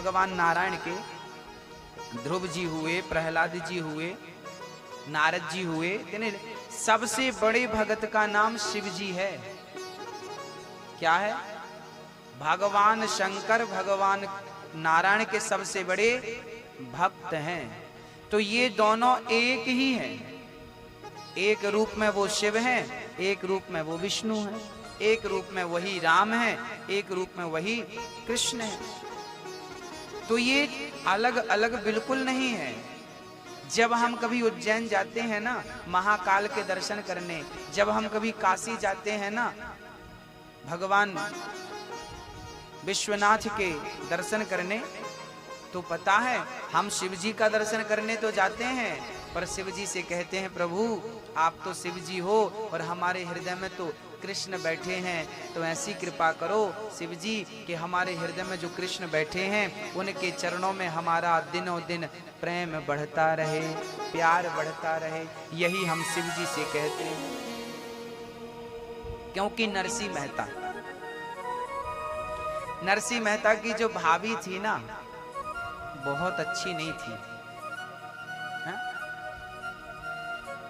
भगवान नारायण के ध्रुव जी हुए, प्रहलाद जी हुए, नारद जी हुए, सबसे बड़े भगत का नाम शिव जी है। क्या है? भगवान शंकर भगवान नारायण के सबसे बड़े भक्त हैं। तो ये दोनों एक ही हैं। एक रूप में वो शिव हैं, एक रूप में वो विष्णु हैं, एक रूप में वही राम है, एक रूप में वही कृष्ण है। तो ये अलग अलग बिल्कुल नहीं है। जब हम कभी उज्जैन जाते हैं ना महाकाल के दर्शन करने, जब हम कभी काशी जाते हैं ना भगवान विश्वनाथ के दर्शन करने, तो पता है हम शिव जी का दर्शन करने तो जाते हैं, पर शिव जी से कहते हैं प्रभु आप तो शिव जी हो और हमारे हृदय में तो कृष्ण बैठे हैं, तो ऐसी कृपा करो शिव जी कि हमारे हृदय में जो कृष्ण बैठे हैं उनके चरणों में हमारा दिनों दिन प्रेम बढ़ता रहे, प्यार बढ़ता रहे। यही हम शिव जी से कहते हैं। क्योंकि नरसिंह मेहता की जो भाभी थी ना बहुत अच्छी नहीं थी।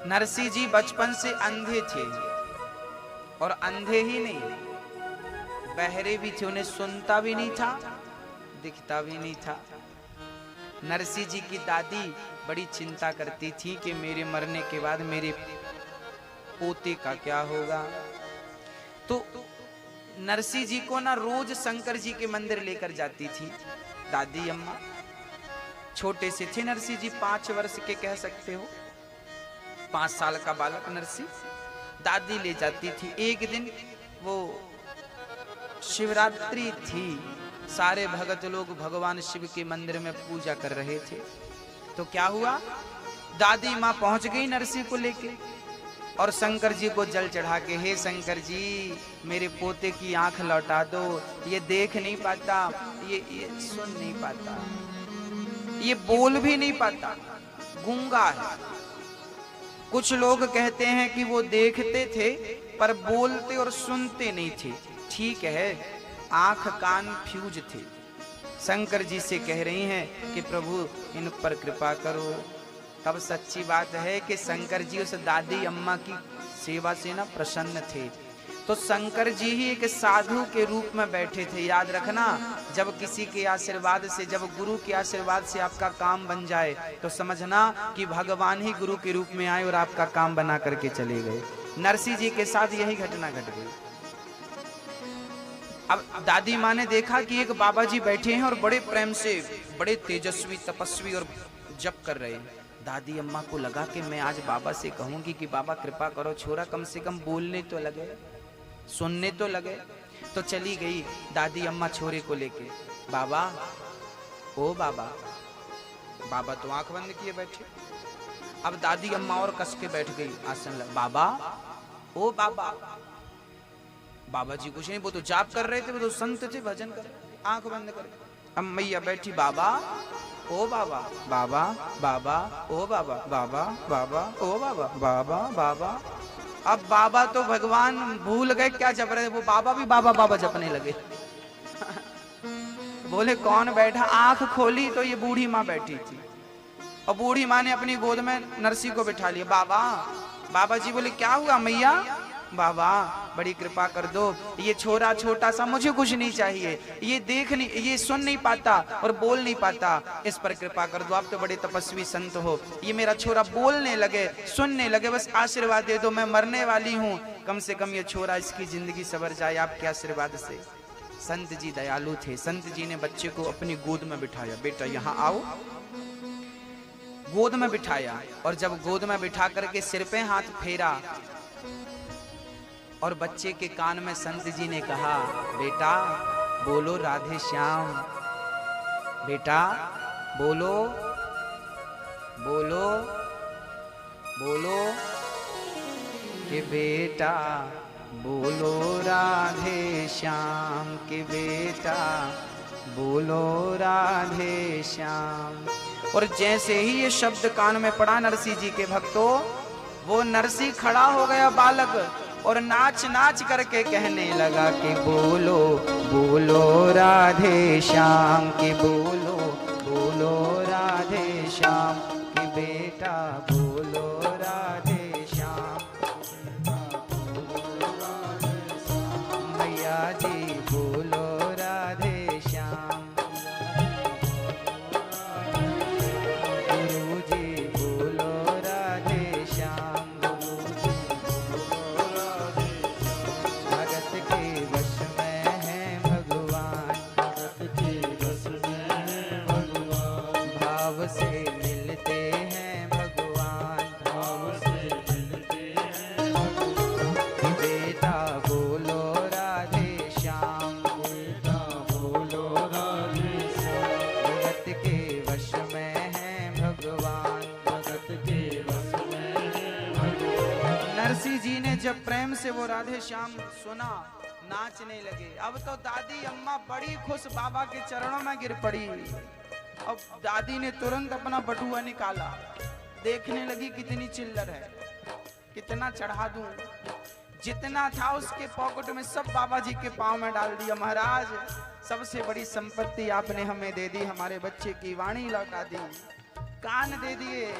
नरसिंह जी बचपन से अंधे थे, और अंधे ही नहीं बहरे भी थे, उन्हें सुनता भी नहीं था, दिखता भी नहीं था। नरसिंह जी की दादी बड़ी चिंता करती थी कि मेरे मरने के बाद मेरे पोते का क्या होगा। तो नरसिंह जी को ना रोज शंकर जी के मंदिर लेकर जाती थी दादी अम्मा। छोटे से थे नरसिंह जी, 5 वर्ष के कह सकते हो, 5 साल का बालक नरसिंह। दादी ले जाती थी। एक दिन वो शिवरात्रि थी, सारे भगत लोग भगवान शिव के मंदिर में पूजा कर रहे थे। तो क्या हुआ, दादी माँ पहुंच गई नरसिंह को लेके और शंकर जी को जल चढ़ा के, हे शंकर जी मेरे पोते की आंख लौटा दो, ये देख नहीं पाता, ये सुन नहीं पाता, ये बोल भी नहीं पाता, गूंगा है। कुछ लोग कहते हैं कि वो देखते थे पर बोलते और सुनते नहीं थे। ठीक है, आंख कान फ्यूज थे। शंकर जी से कह रही हैं कि प्रभु इन पर कृपा करो। तब सच्ची बात है कि शंकर जी उस दादी अम्मा की सेवा से ना प्रसन्न थे। तो शंकर जी ही एक साधु के रूप में बैठे थे। याद रखना, जब किसी के आशीर्वाद से, जब गुरु के आशीर्वाद से आपका काम बन जाए तो समझना कि भगवान ही गुरु के रूप में आए और आपका काम बना करके चले गए। नरसिंह जी के साथ यही घटना घट गई। अब दादी माँ ने देखा कि एक बाबा जी बैठे हैं और बड़े प्रेम से, बड़े तेजस्वी तपस्वी और जप कर रहे हैं। दादी अम्मा को लगा कि मैं आज बाबा से कहूंगी कि बाबा कृपा करो, छोरा कम से कम बोलने तो लगे, सुनने तो लगे। तो चली गई दादी अम्मा छोरे को लेके। बाबा, ओ बाबा। बाबा तो आंख बंद किए बैठे। अब दादी अम्मा और कस के बैठ गई आसन लग। बाबा, ओ बाबा। बाबा जी कुछ नहीं, वो तो जाप कर रहे थे, वो तो संत थे, भजन कर, आंख बंद कर। अब मैया बैठी, बाबा, ओ बाबा, बाबा, बाबा, ओ बाबा, बाबा, बाबा, ओ बाबा, बाबा, बाबा। अब बाबा तो भगवान भूल गए क्या जप रहे, वो बाबा भी बाबा बाबा जपने लगे। बोले कौन बैठा, आंख खोली तो ये बूढ़ी माँ बैठी थी, और बूढ़ी माँ ने अपनी गोद में नरसिंह को बिठा लिया। बाबा, बाबा जी बोले क्या हुआ मैया? बाबा बड़ी कृपा कर दो, ये छोरा छोटा सा, मुझे कुछ नहीं चाहिए, ये देख नहीं, ये सुन नहीं पाता और बोल नहीं पाता, इस पर कृपा कर दो। आप तो बड़े तपस्वी संत हो, ये मेरा छोरा बोलने लगे, सुनने लगे, बस आशीर्वाद दे दो, मैं मरने वाली हूँ, कम से कम ये छोरा, इसकी जिंदगी सवर जाए आपके आशीर्वाद से। संत जी दयालु थे। संत जी ने बच्चे को अपनी गोद में बिठाया। बेटा यहाँ आओ। गोद में बिठाया, और जब गोद में बिठा करके सिर पे हाथ फेरा और बच्चे के कान में संत जी ने कहा, बेटा बोलो राधे श्याम, बेटा बोलो, बोलो, बोलो कि बेटा बोलो राधे श्याम, कि बेटा बोलो राधे श्याम। और जैसे ही ये शब्द कान में पड़ा नरसिंह जी के भक्तों, वो नरसिंह खड़ा हो गया बालक और नाच नाच करके कहने लगा कि बोलो, बोलो राधे श्याम, कि बोलो बोलो राधे श्याम कि बेटा बोलो राधे श्याम। मैया जी बोलो राधे श्याम। गुरु जी बोलो राधे श्याम। भगत के वश में है भगवान, भाव से मिलते हैं भगवान। बेटा बोलो राधे श्याम। भगत के वश में है भगवान। नरसिंह जी ने जब प्रेम से वो राधे श्याम सुना, नाचने लगे। अब तो दादी अम्मा बड़ी खुश, बाबा के चरणों में गिर पड़ी। अब दादी ने तुरंत अपना बटुआ निकाला, देखने लगी कितनी चिल्लर है, कितना चढ़ा दूं। जितना था उसके पॉकेट में सब बाबा जी के पांव में डाल दिया। महाराज, सबसे बड़ी संपत्ति आपने हमें दे दी, हमारे बच्चे की वाणी लौटा दी, कान दे दिए,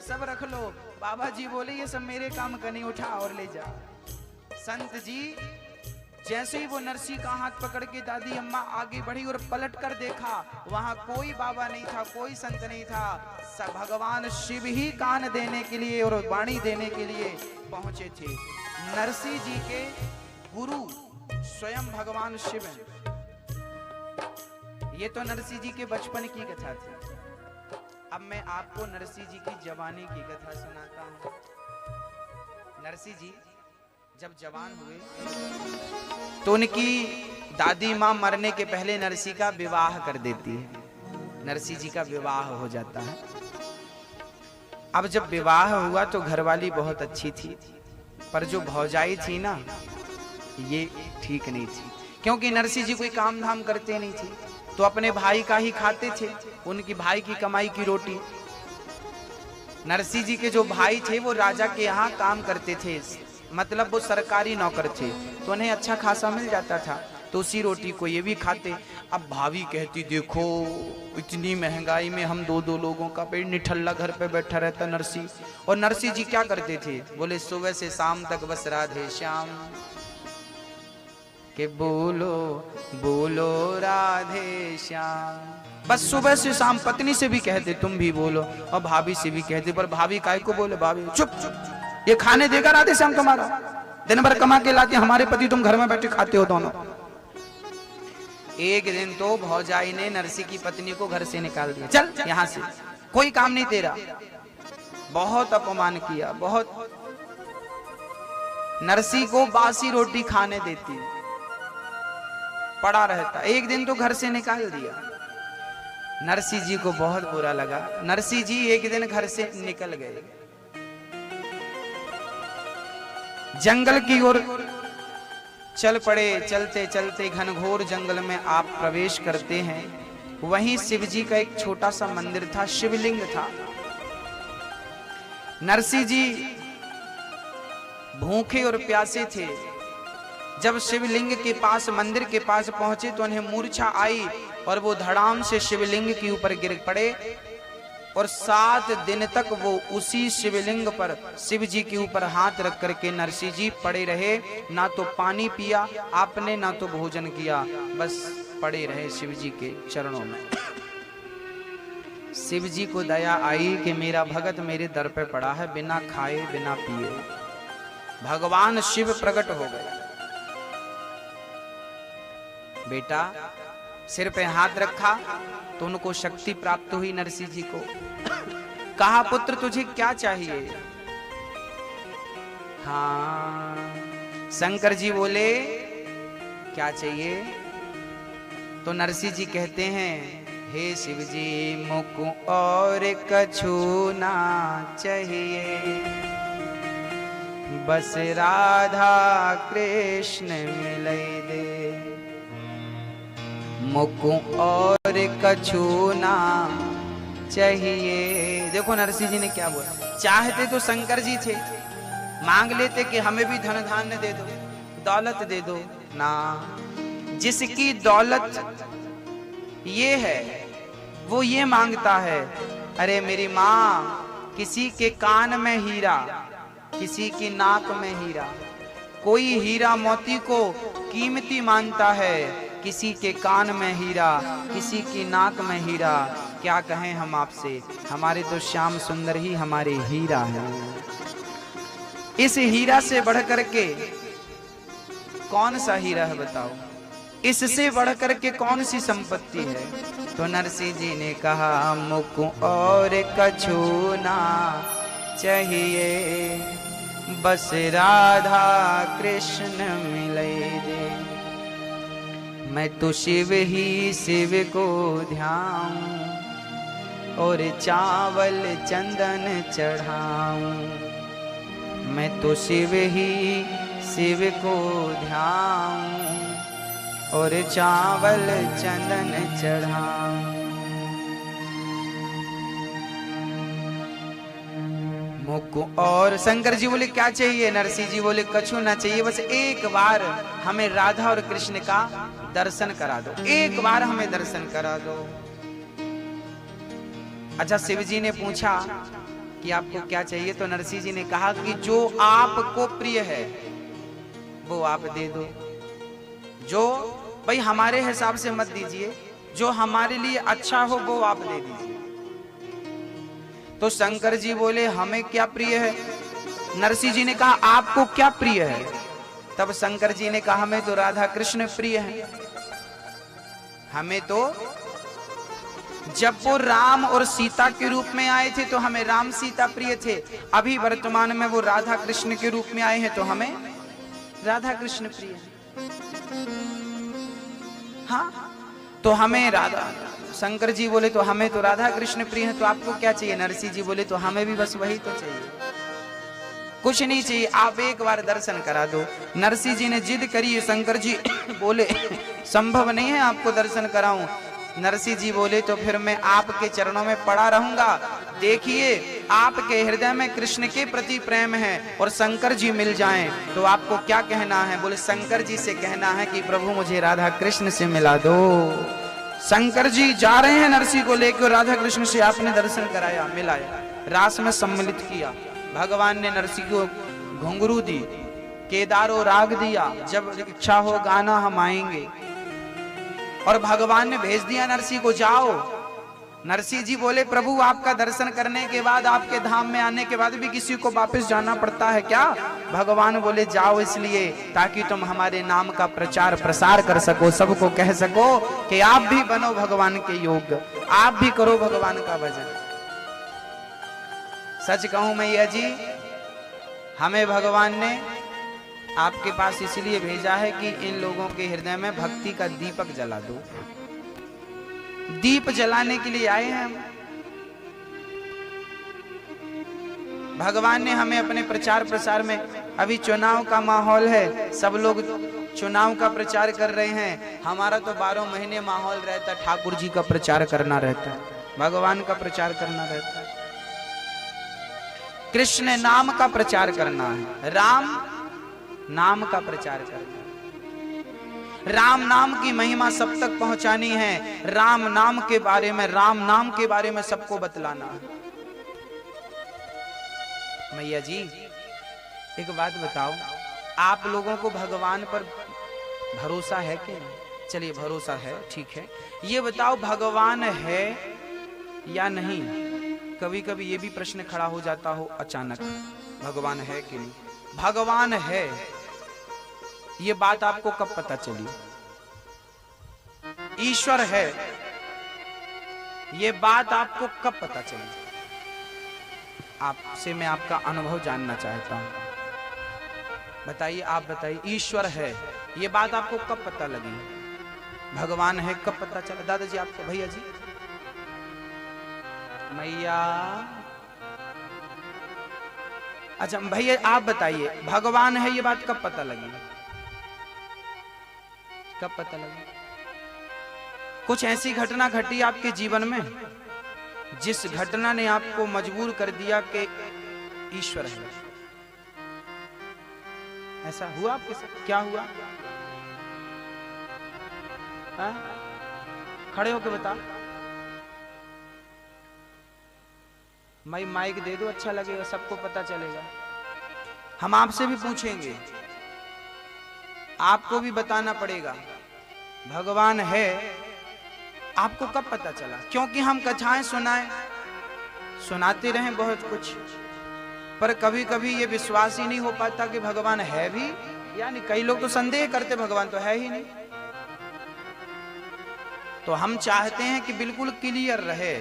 सब रख लो। बाबा जी बोले ये सब मेरे काम का नहीं, उठा और ले जा। संत जी जैसे ही वो नरसी का हाथ पकड़ के दादी अम्मा आगे बढ़ी और पलट कर देखा, वहां कोई बाबा नहीं था, कोई संत नहीं था। सब भगवान शिव ही कान देने के लिए और वाणी देने के लिए पहुंचे थे। नरसिंह जी के गुरु स्वयं भगवान शिव हैं। ये तो नरसिंह जी के बचपन की कथा थी। अब मैं आपको नरसिंह जी की जवानी की कथा सुनाता हूं। नरसिंह जी जब जवान हुए तो उनकी दादी मां मरने के पहले नरसिंह का विवाह कर देती है। नरसिंह जी का विवाह हो जाता है। अब जब विवाह हुआ तो घरवाली बहुत अच्छी थी, पर जो भौजाई थी ना, ये ठीक नहीं थी। क्योंकि नरसिंह जी कोई काम धाम करते नहीं थे, तो अपने भाई का ही खाते थे, उनकी भाई की कमाई की रोटी। नरसिंह जी के जो भाई थे वो राजा के यहाँ काम करते थे, मतलब वो सरकारी नौकर थे, तो उन्हें अच्छा खासा मिल जाता था, तो उसी रोटी को ये भी खाते। अब भाभी कहती देखो इतनी महंगाई में हम दो लोगों का पेट निठल्ला घर पे बैठा रहता नरसिंह। और नरसिंह जी क्या करते थे, बोले सुबह से शाम तक बस राधे श्याम के बोलो बोलो राधे श्याम। बस सुबह से शाम पत्नी से भी कहते तुम भी बोलो, और भाभी से भी कहते, पर भाभी काय को बोले, भाभी चुप चुप, ये खाने देगा राधे श्याम तुम्हारा, दिन भर कमा के लाते, हमारे पति तुम घर में बैठे खाते हो दोनों। एक दिन तो भौजाई ने नरसिंह की पत्नी को घर से निकाल दिया, चल यहां से, कोई काम नहीं तेरा। बहुत अपमान किया, बहुत। नरसिंह को बासी रोटी खाने देती, पड़ा रहता। एक दिन तो घर से निकाल दिया। नरसिंह जी को बहुत बुरा लगा। नरसिंह जी एक दिन घर से निकल गए, जंगल की ओर चल पड़े। चलते चलते घनघोर जंगल में आप प्रवेश करते हैं। वहीं शिव जी का एक छोटा सा मंदिर था, शिवलिंग था। नरसिंह जी भूखे और प्यासे थे। जब शिवलिंग के पास, मंदिर के पास पहुंचे तो उन्हें मूर्छा आई और वो धड़ाम से शिवलिंग के ऊपर गिर पड़े। और 7 दिन तक वो उसी शिवलिंग पर, शिव जी के ऊपर हाथ रख करके नरसिंह जी पड़े रहे। ना तो पानी पिया आपने, ना तो भोजन किया, बस पड़े रहे शिव जी के चरणों में। शिव जी को दया आई कि मेरा भगत मेरे दर पे पड़ा है, बिना खाए बिना पिए। भगवान शिव प्रकट हो गए। बेटा सिर पे हाथ रखा तो उनको शक्ति प्राप्त हुई। नरसिंह जी को कहा पुत्र तुझे क्या चाहिए? हाँ, शंकर जी बोले क्या चाहिए? तो नरसिंह जी कहते हैं हे शिव जी मुझको और कछु ना चाहिए, बस राधा कृष्ण मिलई दे, मुझको और कछु ना चाहिए। देखो नरसिंह जी ने क्या बोला। चाहते तो शंकर जी थे, मांग लेते कि हमें भी धन धान्य दे दो, दौलत दे दो ना। जिसकी दौलत ये है वो ये मांगता है, अरे मेरी माँ, किसी के कान में हीरा, किसी की नाक में हीरा, कोई हीरा मोती को कीमती मानता है, किसी के कान में हीरा, किसी की नाक में हीरा। क्या कहें हम आपसे, हमारे तो श्याम सुंदर ही हमारे हीरा है। इस हीरा से बढ़ करके कौन सा हीरा है बताओ, इससे बढ़ करके कौन सी संपत्ति है। तो नरसिंह जी ने कहा, मुझको और कछु ना चाहिए, बस राधा कृष्ण मिले दे। मैं तो शिव ही शिव को ध्याऊं और चावल चंदन चढ़ाऊं। मैं तो शिव ही शिव को ध्याऊं और चावल चंदन चढ़ाऊं। मुझको और, शंकर जी बोले क्या चाहिए? नरसिंह जी बोले कछु ना चाहिए, बस एक बार हमें राधा और कृष्ण का दर्शन करा दो, एक बार हमें दर्शन करा दो। अच्छा, शिव जी ने पूछा कि आपको क्या चाहिए? तो नरसिंह जी ने कहा कि जो आपको प्रिय है वो आप दे दो। जो भाई हमारे हिसाब से मत दीजिए, जो हमारे लिए अच्छा हो वो आप दे दीजिए। तो शंकर जी बोले हमें क्या प्रिय है? नरसिंह जी ने कहा आपको क्या प्रिय है? तब शंकर जी ने कहा हमें तो राधा कृष्ण प्रिय है। हमें तो जब वो राम और सीता के रूप में आए थे तो हमें राम सीता प्रिय थे, अभी वर्तमान में वो राधा कृष्ण के रूप में आए हैं तो हमें राधा कृष्ण प्रिय है। हाँ, तो हमें राधा, शंकर जी बोले तो हमें तो राधा कृष्ण प्रिय है, तो आपको क्या चाहिए? नरसिंह जी बोले तो हमें भी बस वही तो चाहिए, कुछ नहीं चाहिए, आप एक बार दर्शन करा दो। नरसिंह जी ने जिद करी, शंकर जी बोले संभव नहीं है आपको दर्शन कराऊं। नरसिंह जी बोले तो फिर मैं आपके चरणों में पड़ा रहूंगा। देखिए आपके हृदय में कृष्ण के प्रति प्रेम है और शंकर जी मिल जाएं तो आपको क्या कहना है? बोले शंकर जी से कहना है कि प्रभु मुझे राधा कृष्ण से मिला दो। शंकर जी जा रहे हैं नरसिंह को लेकर, राधा कृष्ण से आपने दर्शन कराया, मिलाया, रास में सम्मिलित किया। भगवान ने नरसिंह को घुंघरू दी, केदारो राग दिया, जब इच्छा हो गाना हम आएंगे। और भगवान ने भेज दिया नरसिंह को, जाओ। नरसिंह जी बोले प्रभु आपका दर्शन करने के बाद, आपके धाम में आने के बाद भी किसी को वापस जाना पड़ता है क्या? भगवान बोले जाओ इसलिए ताकि तुम हमारे नाम का प्रचार प्रसार कर सको, सबको कह सको कि आप भी बनो भगवान के योग्य, आप भी करो भगवान का भजन। सच कहूं मैया जी, हमें भगवान ने आपके पास इसलिए भेजा है कि इन लोगों के हृदय में भक्ति का दीपक जला दो। दीप जलाने के लिए आए हैं हम। भगवान ने हमें अपने प्रचार प्रसार में, अभी चुनाव का माहौल है, सब लोग चुनाव का प्रचार कर रहे हैं, हमारा तो 12 महीने माहौल रहता, ठाकुर जी का प्रचार करना रहता है, भगवान का प्रचार करना रहता है, कृष्ण नाम का प्रचार करना है, राम नाम का प्रचार करना है, राम नाम की महिमा सब तक पहुंचानी है, राम नाम के बारे में, राम नाम के बारे में सबको बतलाना है। मैया जी एक बात बताओ, आप लोगों को भगवान पर भरोसा है कि नहीं? चलिए भरोसा है, ठीक है, ये बताओ भगवान है या नहीं? कभी कभी ये भी प्रश्न खड़ा हो जाता हो अचानक, भगवान है कि नहीं? भगवान है ये बात आपको कब पता चली? ईश्वर है ये बात आपको कब पता चली? आपसे मैं आपका अनुभव जानना चाहता हूं, बताइए, आप बताइए, ईश्वर है ये बात आपको कब पता लगी? भगवान है कब पता चला? दादाजी आपको, भैया जी, मैया, अच्छा भैया आप बताइए, भगवान है ये बात कब पता लगी? कब पता लगी? कुछ ऐसी घटना घटी आपके जीवन में जिस घटना ने आपको मजबूर कर दिया कि ईश्वर है? ऐसा हुआ आपके साथ? क्या हुआ? खड़े होके बता। मैं माइक दे दो, अच्छा लगेगा, सबको पता चलेगा। हम आपसे भी पूछेंगे, आपको भी बताना पड़ेगा भगवान है, आपको कब पता चला? क्योंकि हम कथाएं सुनाते रहे बहुत कुछ, पर कभी कभी ये विश्वास ही नहीं हो पाता कि भगवान है भी या नहीं। कई लोग तो संदेह करते भगवान तो है ही नहीं। तो हम चाहते हैं कि बिल्कुल क्लियर रहे,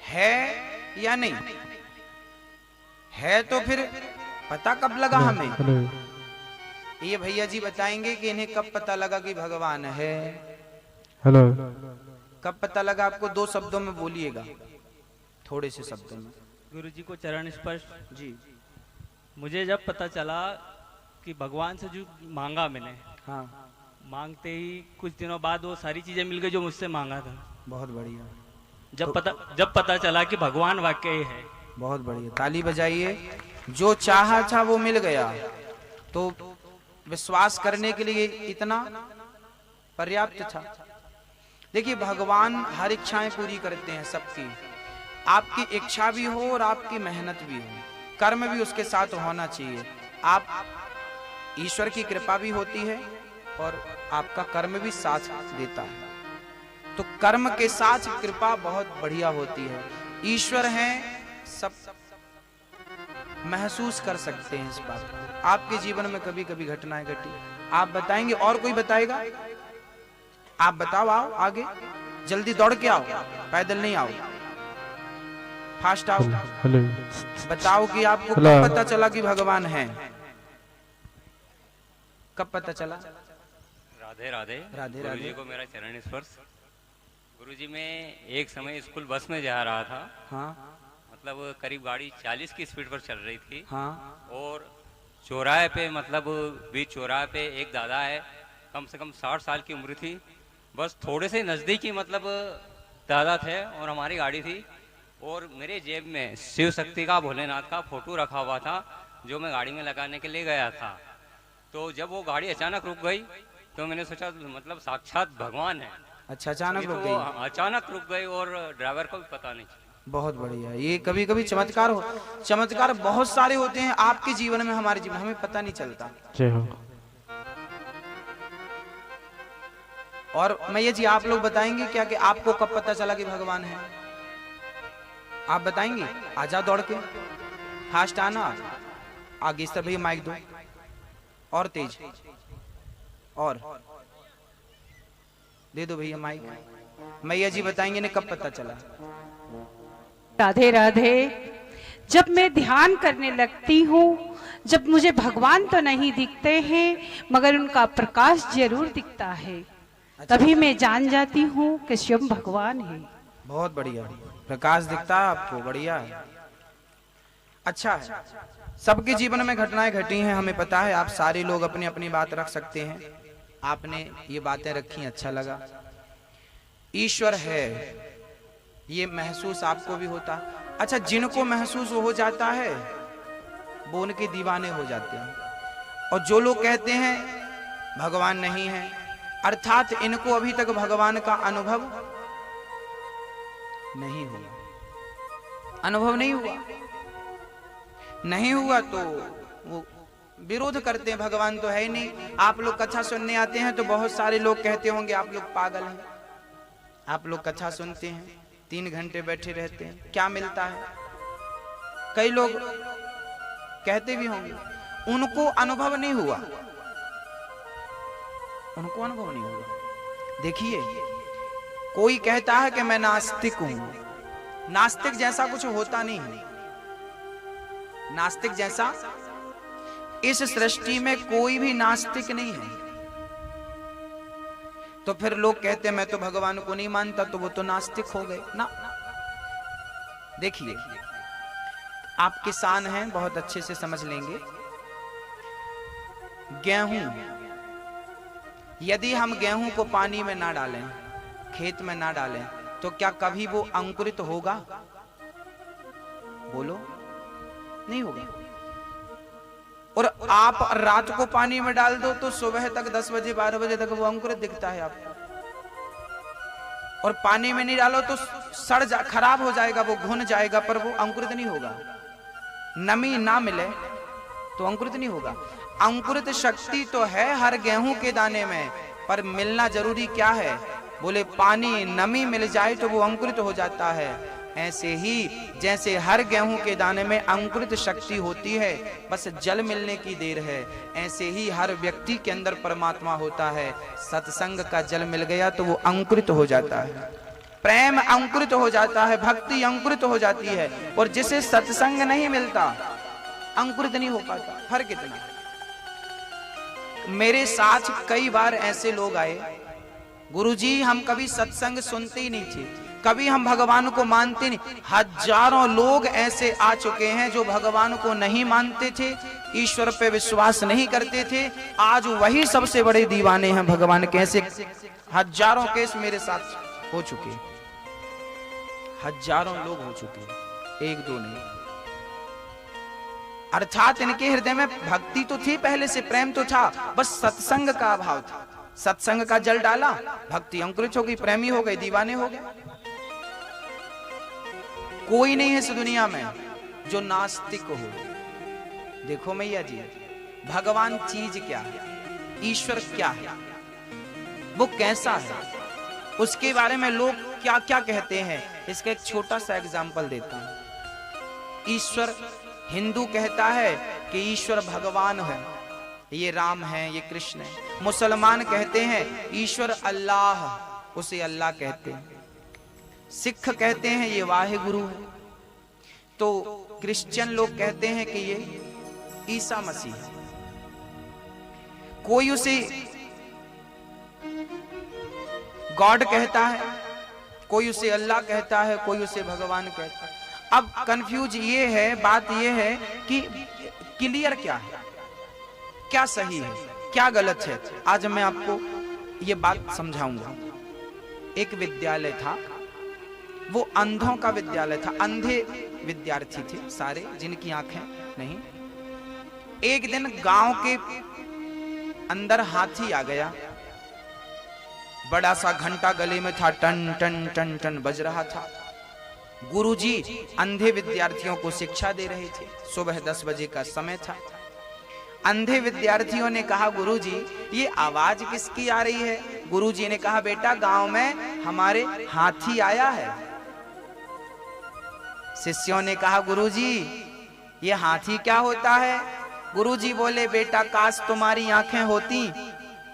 है या नहीं है। तो फिर पता कब लगा हमें? ये भैया जी बताएंगे कि इन्हें कब पता लगा कि भगवान है। हेलो, कब पता लगा आपको? 2 शब्दों में बोलिएगा, थोड़े से शब्दों में। गुरु जी को चरण स्पर्श जी। मुझे जब पता चला कि भगवान से जो मांगा मैंने, हाँ, मांगते ही कुछ दिनों बाद वो सारी चीजें मिल गई जो मुझसे मांगा था। बहुत बढ़िया। जब पता चला कि भगवान वाकई है। बहुत बढ़िया, ताली बजाइए। जो चाहा था वो मिल गया, तो विश्वास करने के लिए इतना पर्याप्त था। देखिए, भगवान हर इच्छाएं पूरी करते हैं सबकी। आपकी इच्छा भी हो और आपकी मेहनत भी हो, कर्म भी उसके साथ होना चाहिए। आप ईश्वर की कृपा भी होती है और आपका कर्म भी साथ देता है। तो कर्म के साथ कृपा बहुत बढ़िया होती है। ईश्वर हैं, सब महसूस कर सकते हैं इस बात को। आपके जीवन में कभी कभी घटनाएं घटी, आप बताएंगे, और कोई बताएगा? आप बताओ, आओ आगे, जल्दी दौड़ के आओ, पैदल नहीं आओ, फास्ट आओ। हेलो, बताओ कि आपको कब पता चला कि भगवान है? कब पता चला? राधे राधे। राधे गुरुजी राधे। को मेरा चरण स्पर्श। गुरुजी, मैं एक समय स्कूल बस में जा रहा था। हाँ मतलब करीब गाड़ी 40 की स्पीड पर चल रही थी। हाँ। और चौराहे पे, मतलब बीच चौराहे पे एक दादा है, कम से कम 60 साल की उम्र थी। बस थोड़े से नज़दीकी मतलब दादा थे और हमारी गाड़ी थी। और मेरे जेब में शिव शक्ति का, भोलेनाथ का फोटो रखा हुआ था, जो मैं गाड़ी में लगाने के लिए गया था। तो जब वो गाड़ी अचानक रुक गई तो मैंने सोचा मतलब साक्षात भगवान है। अच्छा, अचानक रुक तो गई? अचानक रुक गई और ड्राइवर को भी पता नहीं चला। बहुत बढ़िया। ये कभी कभी चमत्कार चमत्कार बहुत सारे होते हैं आपके जीवन में, हमारे जीवन, हमें पता नहीं चलता। जय हो। और मैया जी, आप लोग बताएंगे क्या कि आपको कब पता चला कि भगवान है? आप बताएंगे? आजा दौड़ के, फास्ट आना। आगे इस तरह भैया माइक दो, और तेज, और दे दो भैया माइक। मैया जी बताएंगे इन्हें कब पता चला? राधे राधे। जब मैं ध्यान करने लगती हूँ, जब मुझे भगवान तो नहीं दिखते हैं मगर उनका प्रकाश जरूर दिखता है, तभी मैं जान जाती हूँ कि स्वयं भगवान है। बहुत बढ़िया, प्रकाश दिखता है आपको, बढ़िया है, अच्छा है। सबके जीवन में घटनाएं घटी हैं, हमें पता है। आप सारे लोग अपनी अपनी बात रख सकते हैं, आपने ये बातें रखी, अच्छा लगा। ईश्वर है ये महसूस आपको भी होता। अच्छा, जिनको महसूस हो जाता है वो उनके दीवाने हो जाते हैं। और जो लोग कहते हैं भगवान नहीं है, अर्थात इनको अभी तक भगवान का अनुभव नहीं हुआ। अनुभव नहीं हुआ, नहीं हुआ तो वो विरोध करते हैं, भगवान तो है ही नहीं। आप लोग कथा सुनने आते हैं तो बहुत सारे लोग कहते होंगे आप लोग पागल हैं। आप लोग कथा सुनते हैं, 3 घंटे बैठे रहते हैं, क्या मिलता है? कई लोग कहते भी होंगे उनको अनुभव नहीं हुआ, उनको अनुभव नहीं हुआ। देखिए, कोई कहता है कि मैं नास्तिक हूं, नास्तिक जैसा कुछ होता नहीं है। नास्तिक जैसा इस सृष्टि में कोई भी नास्तिक नहीं है। तो फिर लोग कहते हैं मैं तो भगवान को नहीं मानता, तो वो तो नास्तिक हो गए ना। देखिए, आप किसान हैं, बहुत अच्छे से समझ लेंगे। गेहूं, यदि हम गेहूं को पानी में ना डालें, खेत में ना डालें, तो क्या कभी वो अंकुरित होगा? बोलो, नहीं होगा। और आप रात को पानी में डाल दो तो सुबह तक 10 बजे 12 बजे तक वो अंकुरित दिखता है आपको। और पानी में नहीं डालो तो खराब हो जाएगा, वो घुन जाएगा, पर वो अंकुरित नहीं होगा। नमी ना मिले तो अंकुरित नहीं होगा। अंकुरित शक्ति तो है हर गेहूं के दाने में, पर मिलना जरूरी क्या है? बोले पानी, नमी मिल जाए तो वो अंकुरित हो जाता है। ऐसे ही जैसे हर गेहूं के दाने में अंकुरित शक्ति होती है, बस जल मिलने की देर है, ऐसे ही हर व्यक्ति के अंदर परमात्मा होता है। सत्संग का जल मिल गया तो वो अंकुरित हो जाता है, प्रेम अंकुरित हो जाता है, भक्ति अंकुरित हो जाती है। और जिसे सत्संग नहीं मिलता अंकुरित नहीं हो पाता। फर्क इतना। मेरे साथ कई बार ऐसे लोग आए, गुरुजी हम कभी सत्संग सुनते ही नहीं थे, कभी हम भगवान को मानते नहीं। हजारों लोग ऐसे आ चुके हैं जो भगवान को नहीं मानते थे, ईश्वर पे विश्वास नहीं करते थे, आज वही सबसे बड़े दीवाने हैं भगवान के। ऐसे हजारों केस मेरे साथ हो चुके, हजारों लोग हो चुके, एक दो नहीं। अर्थात इनके हृदय में भक्ति तो थी, पहले से प्रेम तो था, बस सत्संग का अभाव था। सत्संग का जल डाला, भक्ति अंकुरित हो गई, प्रेमी हो गए, दीवाने हो गए। कोई नहीं है इस दुनिया में जो नास्तिक हो। देखो मैया जी, भगवान चीज क्या है, ईश्वर क्या है, वो कैसा है, उसके बारे में लोग क्या क्या कहते हैं। इसका एक छोटा सा एग्जाम्पल देता हूं। ईश्वर, हिंदू कहता है कि ईश्वर भगवान है, ये राम है, ये कृष्ण है। मुसलमान कहते हैं ईश्वर अल्लाह, उसे अल्लाह कहते हैं। सिख कहते हैं ये वाहिगुरु है। तो क्रिश्चियन लोग कहते हैं कि ये ईसा मसीह है। कोई उसे गॉड कहता है, कोई उसे अल्लाह कहता है, कोई उसे भगवान कहता है। अब कंफ्यूज ये है, बात ये है कि क्लियर क्या है, क्या सही है, क्या गलत है। आज मैं आपको ये बात समझाऊंगा। एक विद्यालय था, वो अंधों का विद्यालय था, अंधे विद्यार्थी थे सारे, जिनकी आंखें नहीं। एक दिन गांव के अंदर हाथी आ गया, बड़ा सा घंटा गले में था, टन टन टन टन बज रहा था। गुरुजी अंधे विद्यार्थियों को शिक्षा दे रहे थे, सुबह 10 बजे का समय था। अंधे विद्यार्थियों ने कहा, गुरुजी ये आवाज किसकी आ रही है? गुरुजी ने कहा, बेटा गांव में हमारे हाथी आया है। शिष्यों ने कहा, गुरुजी ये हाथी क्या होता है? गुरुजी बोले, बेटा काश तुम्हारी आंखें होती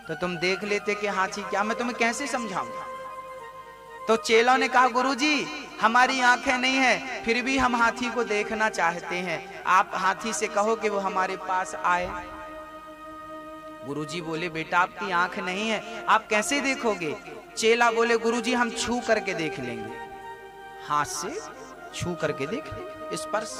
तो तुम देख लेते कि हाथी क्या, मैं तुम्हें कैसे समझाऊं। तो चेलों ने कहा, गुरुजी हमारी आंखें नहीं है, फिर भी हम हाथी को देखना चाहते हैं, आप हाथी से कहो कि वो हमारे पास आए। गुरुजी बोले, बेटा आपकी आंख नहीं है, आप कैसे देखोगे? चेला बोले, गुरुजी हम छू करके देख लेंगे, हाथ से छू करके देख लेंगे, स्पर्श।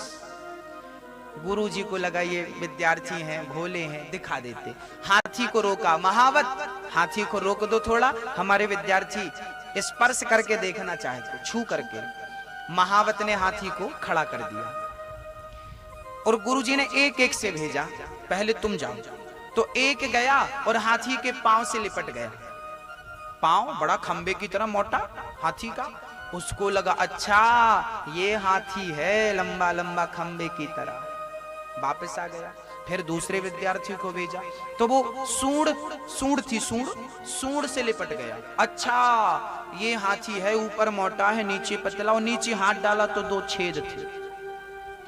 गुरुजी को लगा ये विद्यार्थी हैं, भोले हैं, दिखा देते। हाथी को रोका, महावत हाथी को रोक दो थोड़ा, हमारे विद्यार्थी स्पर्श करके देखना चाहते, छू करके। महावत ने हाथी को खड़ा कर दिया और गुरुजी ने एक एक से भेजा, पहले तुम जाओ। तो एक गया और हाथी के पांव से लिपट गया। पांव बड़ा खंबे की तरह मोटा हाथी का, उसको लगा अच्छा ये हाथी है, लंबा लंबा खंबे की तरह। वापस आ गया, फिर दूसरे विद्यार्थी को भेजा, तो वो सूंड थी, सूंड से लिपट गया। अच्छा ये हाथी है, ऊपर मोटा है, नीचे पतला, और नीचे हाथ डाला तो 2 छेद थे।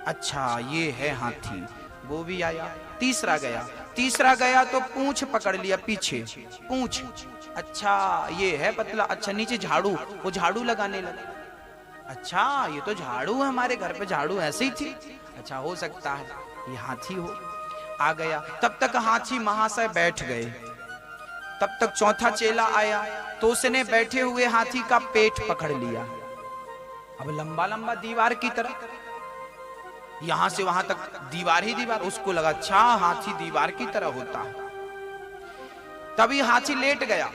अच्छा ये है हाथी, वो भी आया। तीसरा गया तो पूंछ पकड़ लिया, पीछे पूंछ, अच्छा ये है पतला, अच्छा नीचे झाड़ू, वो झाड़ू लगाने लगा। अच्छा ये तो झाड़ू है, हमारे घर पे झाड़ू ऐसे ही थी, अच्छा हो सकता है ये हाथी हो। आ गया, तब तक हाथी महाशय बैठ गए। तब तक चौथा चेला आया तो उसने बैठे हुए हाथी का पेट पकड़ लिया। अब लंबा लंबा दीवार की तरह, यहां से वहां तक दीवार ही दीवार। उसको लगा अच्छा हाथी दीवार की तरह होता है। तभी हाथी लेट गया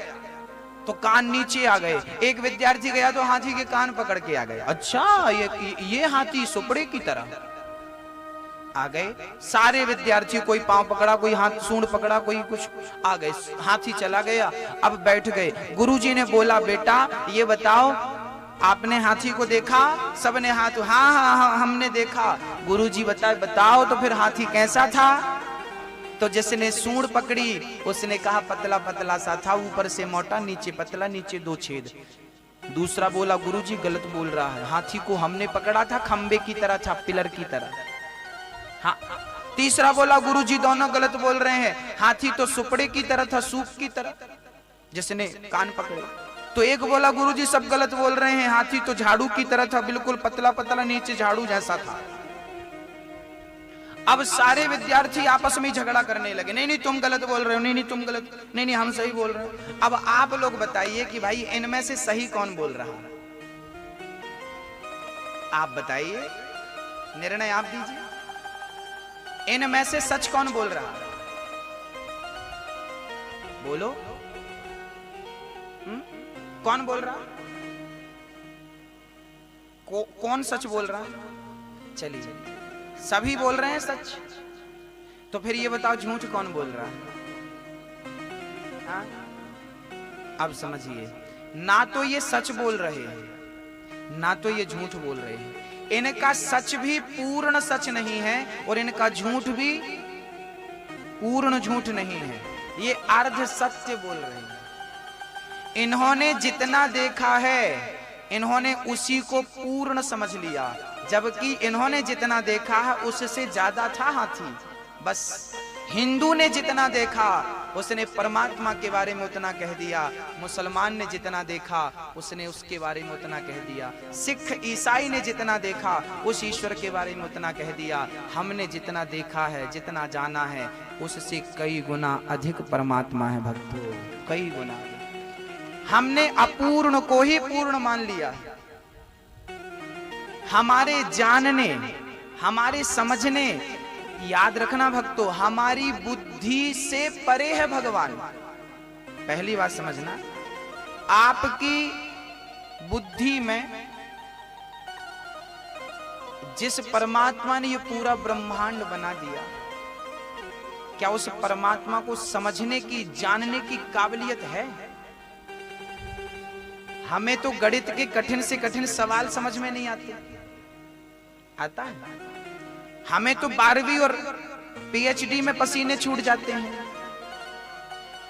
तो कान नीचे आ गए। एक विद्यार्थी गया तो हाथी के कान पकड़ के आ गया, अच्छा ये हाथी सुपड़े की तरह आ गए। सारे विद्यार्थी, कोई पांव पकड़ा, कोई हाथ सूंड पकड़ा, कोई कुछ, आ गए। हाथी चला गया, अब बैठ गए। गुरुजी ने बोला, बेटा ये बताओ आपने हाथी को देखा? सबने हाथ, हाँ हाँ हाँ हमने देखा। गुरुजी बताओ तो फिर हाथी कैसा था? तो जिसने सूंड पकड़ी उसने कहा पतला पतला सा था, ऊपर से मोटा, नीचे पतला, नीचे 2 छेद। दूसरा बोला गुरुजी गलत बोल रहा है, हाथी को हमने पकड़ा था खंबे की तरह था, पिलर की तरह। हाँ। तीसरा बोला गुरुजी दोनों गलत बोल रहे हैं, हाथी तो सुपड़े की तरह था, सूप की तरह, जिसने कान पकड़े। तो एक बोला गुरुजी सब गलत बोल रहे हैं, हाथी तो झाड़ू की तरह था, बिल्कुल पतला पतला, नीचे झाड़ू जैसा था। अब सारे विद्यार्थी आपस में झगड़ा करने लगे, नहीं नहीं तुम गलत बोल रहे हो, नहीं नहीं तुम गलत, नहीं नहीं हम सही बोल रहे हो। अब आप लोग बताइए कि भाई इनमें से सही कौन बोल रहा है? आप बताइए, निर्णय आप दीजिए, इनमें से सच कौन बोल रहा है? बोलो। कौन बोल रहा? कौन सच बोल रहा है? चलिए सभी बोल रहे हैं सच, तो फिर ये बताओ झूठ कौन बोल रहा है? हाँ? अब समझिए, ना तो ये सच बोल रहे हैं ना तो ये झूठ बोल रहे हैं। इनका सच भी पूर्ण सच नहीं है और इनका झूठ भी पूर्ण झूठ नहीं है, ये अर्ध सत्य बोल रहे हैं। इन्होंने जितना देखा है इन्होंने उसी को पूर्ण समझ लिया, जबकि इन्होंने जितना देखा है उससे ज्यादा था हाथी। बस हिंदू ने जितना देखा उसने परमात्मा के बारे में उतना कह दिया, मुसलमान ने जितना देखा उसने उसके बारे में उतना कह दिया, सिख ईसाई ने जितना देखा उस ईश्वर के बारे में उतना कह दिया। हमने जितना देखा है, जितना जाना है, उससे कई गुना अधिक परमात्मा है भक्तों, कई गुना। हमने अपूर्ण को ही पूर्ण मान लिया। हमारे जानने, हमारे समझने, याद रखना भक्तों, हमारी बुद्धि से परे है भगवान। पहली बात समझना, आपकी बुद्धि में जिस परमात्मा ने ये पूरा ब्रह्मांड बना दिया, क्या उस परमात्मा को समझने की, जानने की काबिलियत है? हमें तो गणित के कठिन से कठिन सवाल समझ में नहीं आते, आता है? हमें तो 12वीं और पीएचडी में पसीने छूट जाते हैं।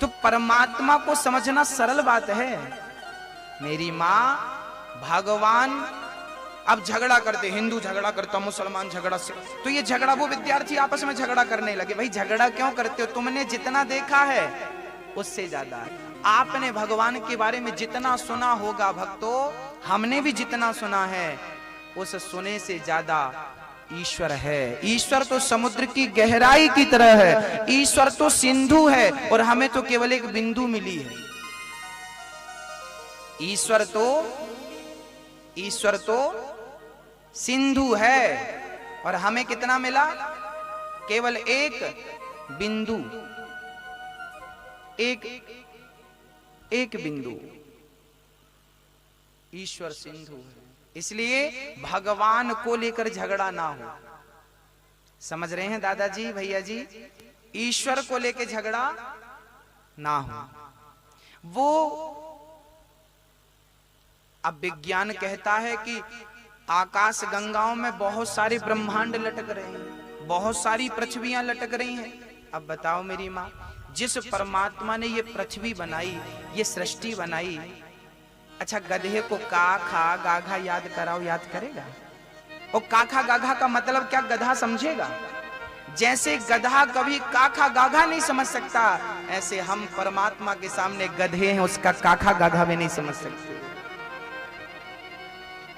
तो परमात्मा को समझना सरल बात है मेरी माँ। भगवान अब झगड़ा करते, हिंदू झगड़ा करता, मुसलमान झगड़ा से, तो ये झगड़ा, वो विद्यार्थी आपस में झगड़ा करने लगे। भाई झगड़ा क्यों करते हो? तुमने जितना देखा है उससे ज्यादा आपने भगवान के बारे में जितना सुना होगा भक्तों, हमने भी जितना सुना है उस सुने से ज्यादा ईश्वर है। ईश्वर तो समुद्र की गहराई की तरह है, ईश्वर तो सिंधु है और हमें तो केवल एक बिंदु मिली है। ईश्वर तो सिंधु है और हमें कितना मिला? केवल एक बिंदु, एक बिंदु। ईश्वर सिंधु है, इसलिए भगवान को लेकर झगड़ा ना हो। समझ रहे हैं दादाजी, भैया जी? ईश्वर को लेकर झगड़ा ना हो। वो अब विज्ञान कहता है कि आकाश गंगाओं में बहुत सारे ब्रह्मांड लटक रहे हैं, बहुत सारी पृथ्वियां लटक रही हैं। अब बताओ मेरी माँ, जिस परमात्मा ने ये पृथ्वी बनाई, ये सृष्टि बनाई, अच्छा गधे को काखा गाघा याद कराओ, याद करेगा? और काखा गाघा का मतलब क्या गधा समझेगा? जैसे गधा कभी काखा गाघा नहीं समझ सकता, ऐसे हम परमात्मा के सामने गधे हैं, उसका काखा गाघा भी नहीं समझ सकते।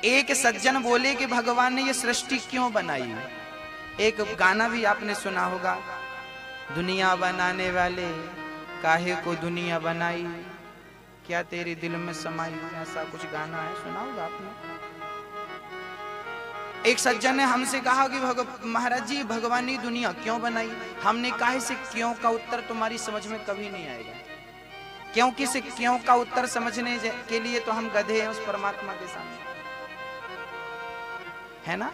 एक सज्जन बोले कि भगवान ने ये सृष्टि क्यों बनाई? एक गाना भी आपने सुना होगा, दुनिया बनाने वाले काहे को दुनिया बनाई, क्या तेरे दिल में समाई, ऐसा कुछ गाना है, सुना होगा आपने। एक सज्जन ने हमसे कहा कि महाराज जी भगवान ने दुनिया क्यों बनाई? हमने कहा से क्यों का उत्तर तुम्हारी समझ में कभी नहीं आएगा, क्योंकि से क्यों का उत्तर समझने के लिए तो हम गधे हैं उस परमात्मा के सामने, है ना?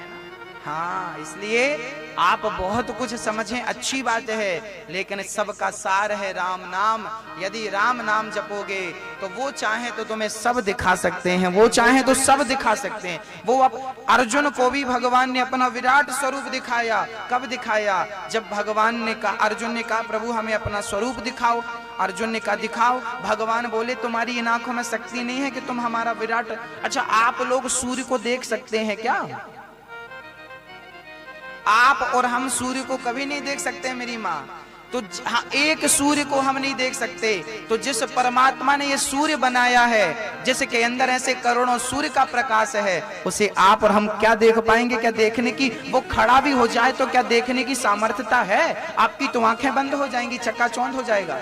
हाँ, इसलिए आप बहुत कुछ समझें, अच्छी बात है, लेकिन सबका सार है राम नाम। यदि राम नाम जपोगे तो वो चाहे तो तुम्हें सब दिखा सकते हैं, वो चाहे तो सब दिखा सकते हैं। वो अब अर्जुन को भी भगवान ने अपना विराट स्वरूप दिखाया। कब दिखाया? जब भगवान ने कहा, अर्जुन ने कहा प्रभु हमें अपना स्वरूप दिखाओ। अर्जुन ने कहा दिखाओ। भगवान बोले तुम्हारी इन आंखों में शक्ति नहीं है कि तुम हमारा विराट। अच्छा, आप लोग सूर्य को देख सकते हैं क्या? आप और हम सूर्य को कभी नहीं देख सकते मेरी माँ। तो हाँ, एक सूर्य को हम नहीं देख सकते, तो जिस परमात्मा ने ये सूर्य बनाया है, जिसके अंदर ऐसे करोड़ों सूर्य का प्रकाश है, उसे आप और हम क्या देख पाएंगे? क्या देखने की, वो खड़ा भी हो जाए तो क्या देखने की सामर्थ्यता है? आपकी तो आंखें बंद हो जाएंगी, चक्काचौंध हो जाएगा।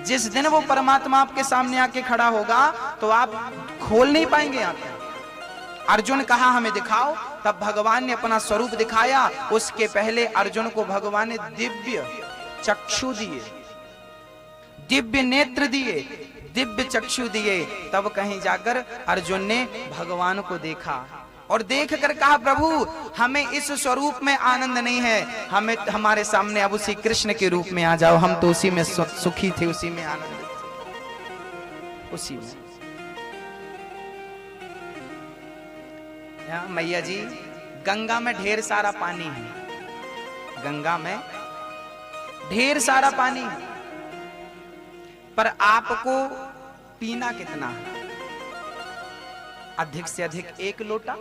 जिस दिन वो परमात्मा आपके सामने आके खड़ा होगा तो आप खोल नहीं पाएंगे आंखें। अर्जुन कहा हमें दिखाओ, तब भगवान ने अपना स्वरूप दिखाया। उसके पहले अर्जुन को भगवान ने दिव्य चक्षु दिए, दिव्य नेत्र दिए, दिव्य चक्षु दिए। तब कहीं जाकर अर्जुन ने भगवान को देखा और देख कर कहा प्रभु हमें इस स्वरूप में आनंद नहीं है, हमें हमारे सामने अब उसी कृष्ण के रूप में आ जाओ। हम तो उसी में सुखी थे, उसी में आनंदित थे, उसी में। मैया जी, गंगा में ढेर सारा पानी है, गंगा में ढेर सारा पानी है, पर आपको पीना कितना है? अधिक से अधिक 1 लोटा,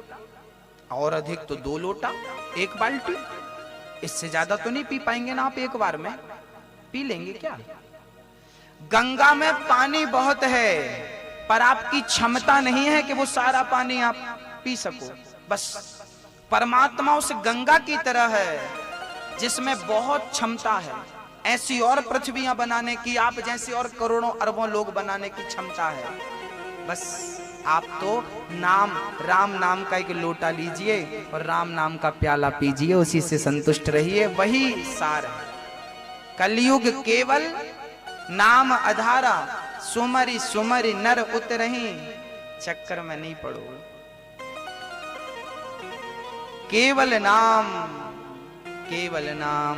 और अधिक तो 2 लोटा, 1 बाल्टी। इससे ज्यादा तो नहीं पी पाएंगे ना आप एक बार में। पी लेंगे क्या? गंगा में पानी बहुत है, पर आपकी क्षमता नहीं है कि वो सारा पानी आप पी सको। बस परमात्मा उस गंगा की तरह है जिसमें बहुत क्षमता है। ऐसी और पृथ्वियां बनाने की, आप जैसे और करोड़ों अरबों लोग बनाने की क्षमता है। बस आप तो नाम, राम नाम का एक लोटा लीजिए और राम नाम का प्याला पीजिए, उसी से संतुष्ट रहिए, वही सार है। कलयुग केवल नाम आधारा, सुमरि सुमरि नर उतरहि, चक्कर में नहीं पड़ो। केवल नाम, केवल नाम।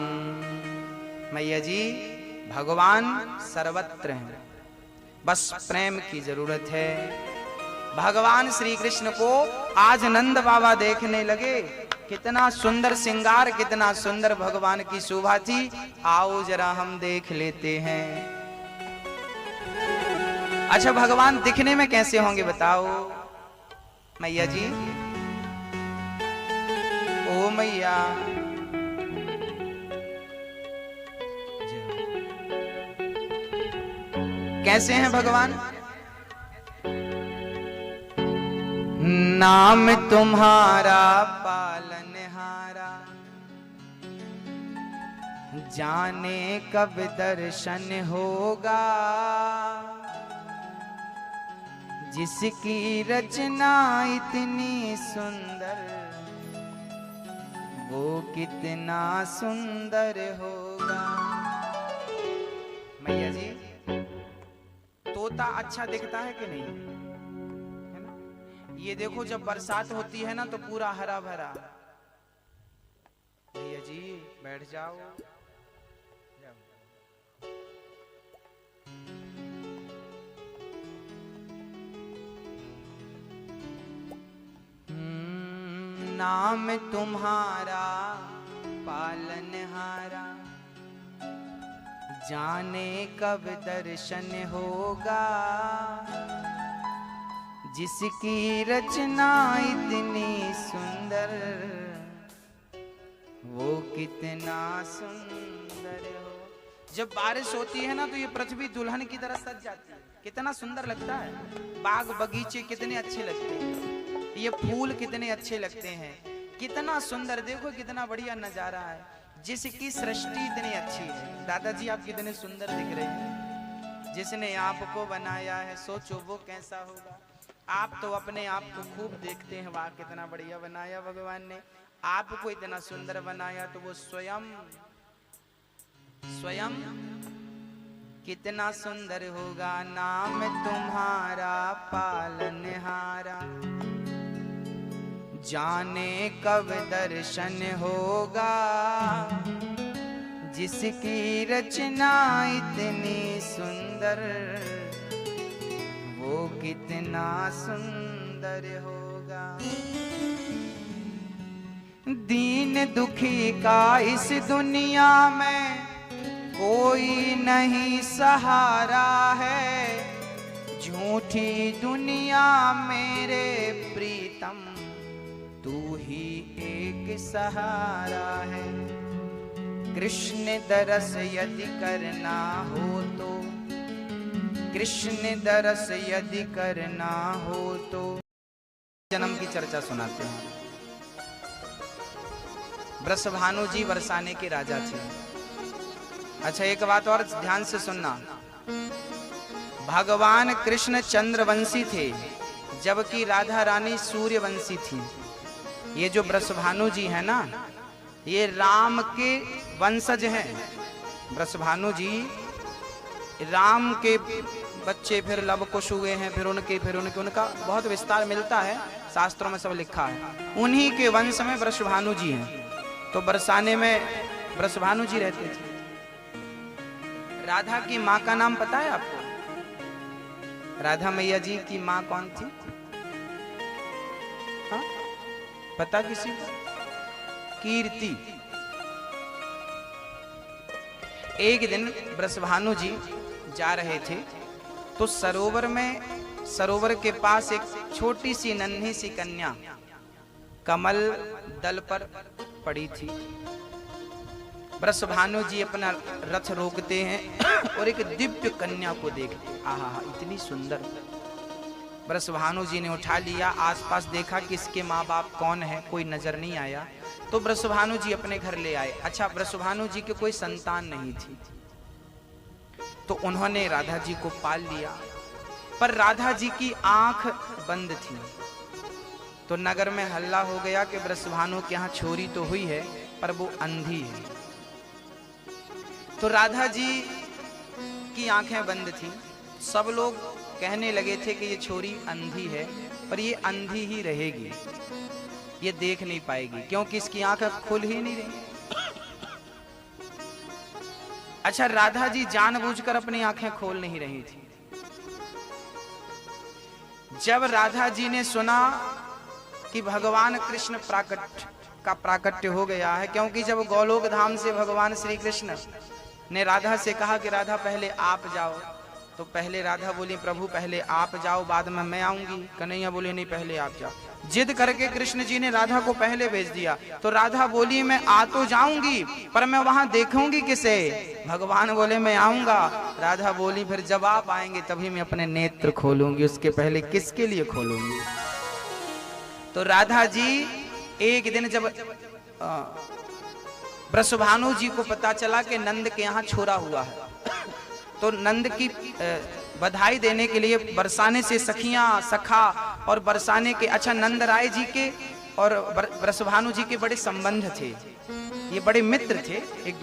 मैया जी, भगवान सर्वत्र हैं, बस प्रेम की जरूरत है। भगवान श्री कृष्ण को आज नंद बाबा देखने लगे, कितना सुंदर श्रृंगार, कितना सुंदर भगवान की शोभा थी। आओ जरा हम देख लेते हैं। अच्छा, भगवान दिखने में कैसे होंगे बताओ मैया जी? ओ मैया, कैसे हैं भगवान? नाम तुम्हारा पालनहारा, जाने कब दर्शन होगा, जिसकी रचना इतनी सुंदर, वो कितना सुंदर होगा। मैया जी, तोता अच्छा दिखता है कि नहीं? है ना? ये देखो जब बरसात होती है ना तो पूरा हरा भरा। मैया जी बैठ जाओ, नाम तुम्हारा पालनहारा, जाने कब दर्शन होगा, जिसकी रचना इतनी सुंदर, वो कितना सुंदर हो। जब बारिश होती है ना तो ये पृथ्वी दुल्हन की तरह सज जाती है, कितना सुंदर लगता है। बाग बगीचे कितने अच्छे लगते हैं, ये फूल कितने अच्छे लगते हैं, कितना सुंदर, देखो कितना बढ़िया नजारा है। जिसकी सृष्टि इतनी अच्छी है। दादाजी आप कितने सुंदर दिख रहे हैं। जिसने आपको बनाया है सोचो वो कैसा होगा। आप तो अपने आप को खूब देखते हैं, वाह कितना बढ़िया बनाया भगवान ने। आपको इतना सुंदर बनाया तो वो स्वयं स्वयं कितना सुंदर होगा। नाम तुम्हारा पालनहारा, जाने कब दर्शन होगा, जिसकी रचना इतनी सुंदर, वो कितना सुंदर होगा। दीन दुखी का इस दुनिया में कोई नहीं सहारा है, झूठी दुनिया मेरे प्रीतम, तू ही एक सहारा है। कृष्ण दरस यदि करना हो तो, कृष्ण दरस यदि करना हो तो। जन्म की चर्चा सुनाते हैं। वृषभानु जी बरसाने के राजा थे। अच्छा, एक बात और ध्यान से सुनना, भगवान कृष्ण चंद्रवंशी थे, जबकि राधा रानी सूर्यवंशी थी। ये जो वृषभानु जी है ना, ये राम के वंशज हैं। वृषभानु जी राम के बच्चे, फिर लव कुश हुए हैं, फिर उनके उनका बहुत विस्तार मिलता है, शास्त्रों में सब लिखा है। उन्हीं के वंश में वृषभानु जी हैं। तो बरसाने में वृषभानु जी रहते थे। राधा की माँ का नाम पता है आपको? राधा मैया जी की माँ कौन थी? हाँ? पता किसी को? कीर्ति। एक दिन वृषभानु जी जा रहे थे तो सरोवर के पास एक छोटी सी नन्ही सी कन्या कमल दल पर पड़ी थी। वृषभानु जी अपना रथ रोकते हैं और एक दिव्य कन्या को देखते। आहा, इतनी सुंदर। वृषभानु जी ने उठा लिया, आसपास देखा कि इसके माँ बाप कौन है, कोई नजर नहीं आया। तो वृषभानु जी अपने घर ले आए। अच्छा, वृषभानु जी के कोई संतान नहीं थी, तो उन्होंने राधा जी को पाल लिया। पर राधा जी की आंख बंद थी, तो नगर में हल्ला हो गया कि वृषभानु के यहाँ छोरी तो हुई है, पर वो अंधी है। तो राधा जी की आंखें बंद थी। सब लोग कहने लगे थे कि ये छोरी अंधी है, पर ये अंधी ही रहेगी, ये देख नहीं पाएगी, क्योंकि इसकी आंखें खुल ही नहीं रही। अच्छा, राधा जी जानबूझकर अपनी आंखें खोल नहीं रही थी। जब राधा जी ने सुना कि भगवान कृष्ण प्राकट्य हो गया है, क्योंकि जब गोलोक धाम से भगवान श्री कृष्ण ने राधा से कहा कि राधा पहले आप जाओ, तो पहले राधा बोली प्रभु पहले आप जाओ, बाद में मैं आऊंगी। कन्हैया बोले नहीं, पहले आप जाओ। जिद करके कृष्ण जी ने राधा को पहले भेज दिया। तो राधा बोली मैं आ तो जाऊंगी, पर मैं वहां देखूंगी किसे? भगवान बोले मैं आऊंगा। राधा बोली फिर जब आप आएंगे तभी मैं अपने नेत्र खोलूंगी, उसके पहले किसके लिए खोलूंगी? तो राधा जी एक दिन जब वृषभानु जी को पता चला कि नंद के यहाँ छोरा हुआ है, तो नंद की बधाई देने के लिए बरसाने से सखियां सखा और बरसाने के, अच्छा, नंद राय जी के और वृषभानु जी के बड़े संबंध थे। ये बड़े मित्र थे, एक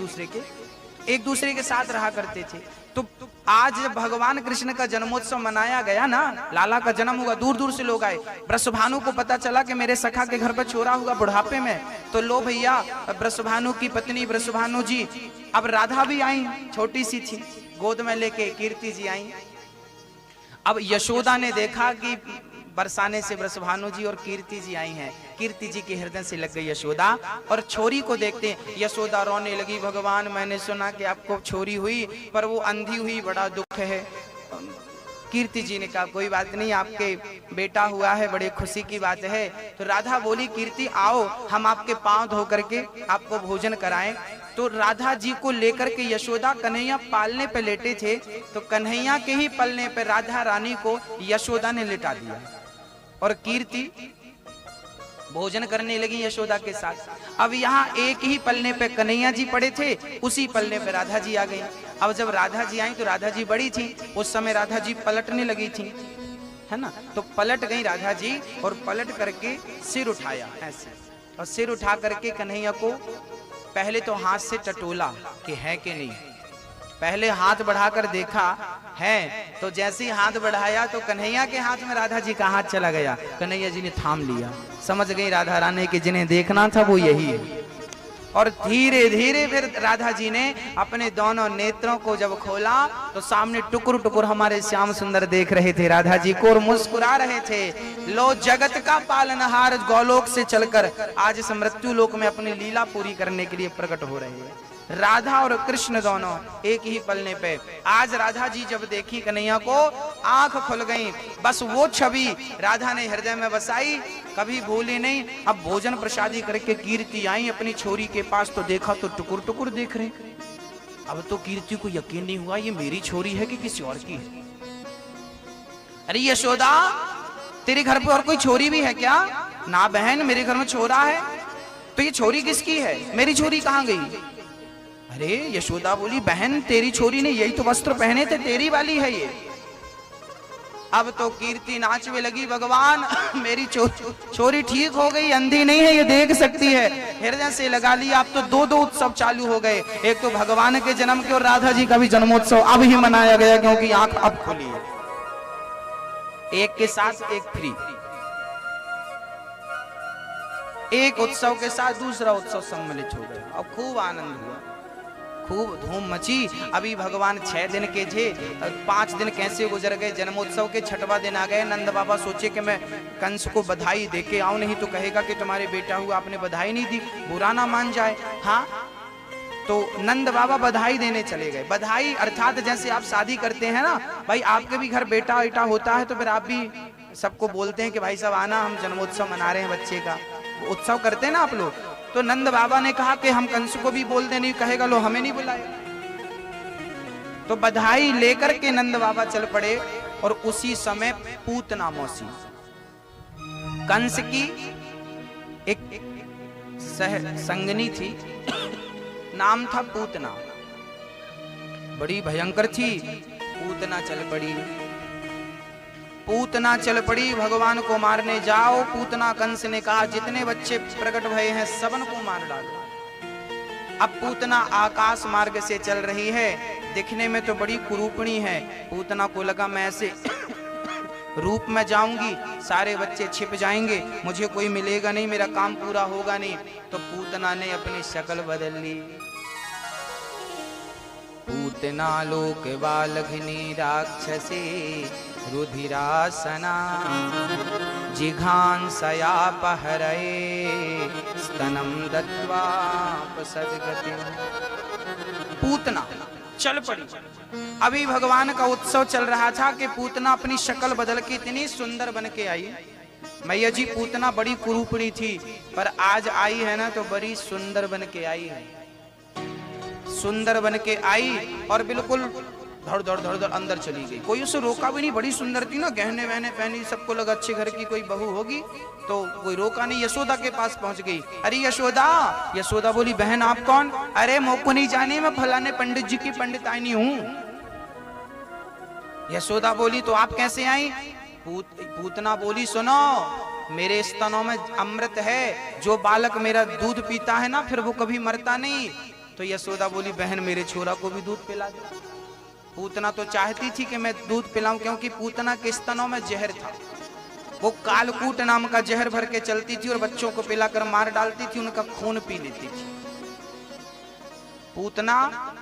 दूसरे के साथ रहा करते थे। तो आज जब भगवान कृष्ण का जन्मोत्सव मनाया गया ना, लाला का जन्म हुआ, दूर दूर से लोग आए। वृषभानु को पता चला कि मेरे सखा के घर पर छोरा हुआ बुढ़ापे में, तो लो भैया, वृषभानु की पत्नी वृषभानु जी, अब राधा भी आई, छोटी सी थी, गोद में लेके कीर्ति जी आई। अब यशोदा ने देखा कि बरसाने से वृषभानु जी और कीर्ति जी आई हैं। कीर्ति जी के हृदय से लग गई यशोदा, और छोरी को देखते यशोदा रोने लगी, भगवान मैंने सुना कि आपको छोरी हुई, पर वो अंधी हुई, बड़ा दुख है। कीर्ति जी ने कहा कोई बात नहीं, आपके बेटा हुआ है, बड़ी खुशी की बात है। तो राधा बोली कीर्ति आओ, हम आपके पांव धो करके आपको भोजन कराएं। तो राधा जी को लेकर के यशोदा कन्हैया पालने पे लेटे थे, तो कन्हैया के ही पलने पे राधा रानी को यशोदा ने लिटा दिया और कीर्ति भोजन करने लगी यशोदा के साथ। अब यहाँ एक ही पलने पे कन्हैया जी पड़े थे, उसी पलने पे राधा जी आ गई। अब जब राधा जी आई तो राधा जी बड़ी थी, उस समय राधा जी पलटने लगी थी, है ना, तो पलट गई राधा जी और पलट करके सिर उठाया ऐसे, और सिर उठा करके कन्हैया को पहले तो हाथ से टटोला कि है कि नहीं, पहले हाथ बढ़ाकर देखा है, तो जैसे ही हाथ बढ़ाया तो कन्हैया के हाथ में राधा जी का हाथ चला गया। कन्हैया जी ने थाम लिया, समझ गई राधा रानी कि जिन्हें देखना था वो यही है। और धीरे धीरे फिर राधा जी ने अपने दोनों नेत्रों को जब खोला तो सामने टुकुर टुकुर हमारे श्याम सुंदर देख रहे थे राधा जी को और मुस्कुरा रहे थे। लो जगत का पालनहार गोलोक से चलकर आज इस मृत्यु लोक में अपनी लीला पूरी करने के लिए प्रकट हो रहे हैं। राधा और कृष्ण दोनों एक ही पलने पे। आज राधा जी जब देखी कन्हैया को आंख खुल गई, बस वो छवि राधा ने हृदय में बसाई, कभी भूली नहीं। अब भोजन प्रसादी करके कीर्ति आई अपनी छोरी के पास, तो देखा तो टुकुर टुकुर देख रहे। अब तो कीर्ति को यकीन नहीं हुआ ये मेरी छोरी है कि किसी और की है। अरे यशोदा, तेरे घर पे और कोई छोरी भी है क्या? ना बहन, मेरे घर में छोरा है। तो ये छोरी किसकी है? मेरी छोरी कहाँ गई? अरे यशोदा बोली, बहन तेरी छोरी ने यही तो वस्त्र पहने थे, तेरी वाली है ये। अब तो कीर्ति नाचने लगी, भगवान मेरी छोरी ठीक हो गई, अंधी नहीं है, ये देख सकती है। हृदय से लगा लिया। अब तो दो उत्सव चालू हो गए, एक तो भगवान के जन्म के और राधा जी का भी जन्मोत्सव अब ही मनाया गया, क्योंकि आंख अब खुली है। एक के साथ एक फ्री, एक उत्सव के साथ दूसरा उत्सव सम्मिलित हो गया और खूब आनंद हुआ, खूब धूम मची। अभी भगवान 6 दिन के थे, 5 दिन कैसे गुजर गए। जन्मोत्सव के 6वां दिन आ गए। नंद बाबा सोचे कि मैं कंस को बधाई देके आऊं, नहीं तो कहेगा कि तुम्हारे बेटा हुआ, आपने बधाई नहीं दी, बुरा ना मान जाए। हाँ, तो नंद बाबा बधाई देने चले गए। बधाई अर्थात जैसे आप शादी करते हैं ना भाई, आपके भी घर बेटा बेटा होता है तो फिर आप भी सबको बोलते हैं कि भाई साहब आना, हम जन्मोत्सव मना रहे हैं बच्चे का, उत्सव करते हैं ना आप लोग। तो नंद बाबा ने कहा कि हम कंस को भी बोल दे, नहीं कहेगा लो हमें नहीं बुलाए। तो बधाई लेकर के नंद बाबा चल पड़े। और उसी समय पूतना मौसी, कंस की एक संगनी थी, नाम था पूतना, बड़ी भयंकर थी। पूतना चल पड़ी, पूतना चल पड़ी भगवान को मारने। जाओ पूतना, कंस ने कहा जितने बच्चे प्रकट भये हैं सबन को मार डालो। अब पूतना आकाश मार्ग से चल रही है, दिखने में तो बड़ी कुरूपणी है। पूतना को लगा मैं ऐसे रूप में जाऊंगी, सारे बच्चे छिप जाएंगे, मुझे कोई मिलेगा नहीं, मेरा काम पूरा होगा नहीं। तो पूतना ने अपनी शक्ल बदल ली। पूतना लोक बालघिनी राक्षसी रुधिरासना जिघांसया पहरये स्तनम दत्वा सद्गति। पूतना चल पड़ी। अभी भगवान का उत्सव चल रहा था कि पूतना अपनी शक्ल बदल के इतनी सुंदर बन के आई। मैया जी पूतना बड़ी कुरूपणी थी, पर आज आई है ना तो बड़ी सुंदर बन के आई है। सुंदर बन के आई और बिल्कुल धड़ धड़ धड़ धड़ अंदर चली गई। कोई उसे रोका भी नहीं, बड़ी सुंदर थी ना, गहने वहने पहनी, सबको लगा अच्छे घर की कोई बहू होगी, तो कोई रोका नहीं। यशोदा के पास पहुंच गई। अरे यशोदा, यशोदा बोली बहन आप कौन? अरे मोको नहीं जाने, मैं फलाने पंडित जी की पंडिताइनी हूं। यशोदा बोली तो आप कैसे आई? पूतना बोली सुनो, मेरे स्तनों में अमृत है, जो बालक मेरा दूध पीता है ना फिर वो कभी मरता नहीं। तो यशोदा बोली बहन मेरे छोरा को भी दूध पिला दे। पूतना तो चाहती थी कि मैं दूध पिलाऊं, क्योंकि पूतना के स्तनों में जहर था। वो कालकूट नाम का जहर भर के चलती थी और बच्चों को पिलाकर मार डालती थी, उनका खून पी लेती थी। पूतना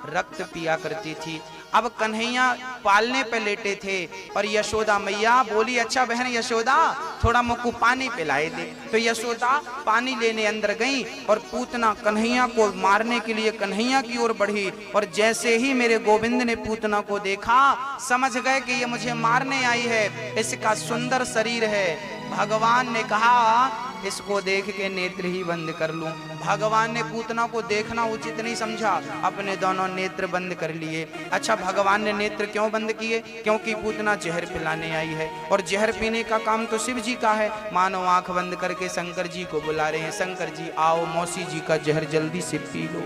रक्त पिया करती थी। अब कन्हैया पालने पे लेटे थे और यशोदा मैया बोली अच्छा बहन यशोदा थोड़ा मुझको पानी पिलाए दे। तो यशोदा पानी लेने अंदर गई और पूतना कन्हैया को मारने के लिए कन्हैया की ओर बढ़ी। और जैसे ही मेरे गोविंद ने पूतना को देखा समझ गए कि ये मुझे मारने आई है, इसका सुंदर शरीर है। भगवान ने कहा इसको देख के नेत्र ही बंद कर लूं। भगवान ने पूतना को देखना उचित नहीं समझा, अपने दोनों नेत्र बंद कर लिए। अच्छा भगवान ने नेत्र क्यों बंद किए? क्योंकि पूतना जहर पिलाने आई है और जहर पीने का काम तो शिव जी का है। मानो आंख बंद करके शंकर जी को बुला रहे हैं, शंकर जी आओ मौसी जी का जहर जल्दी से पी लो।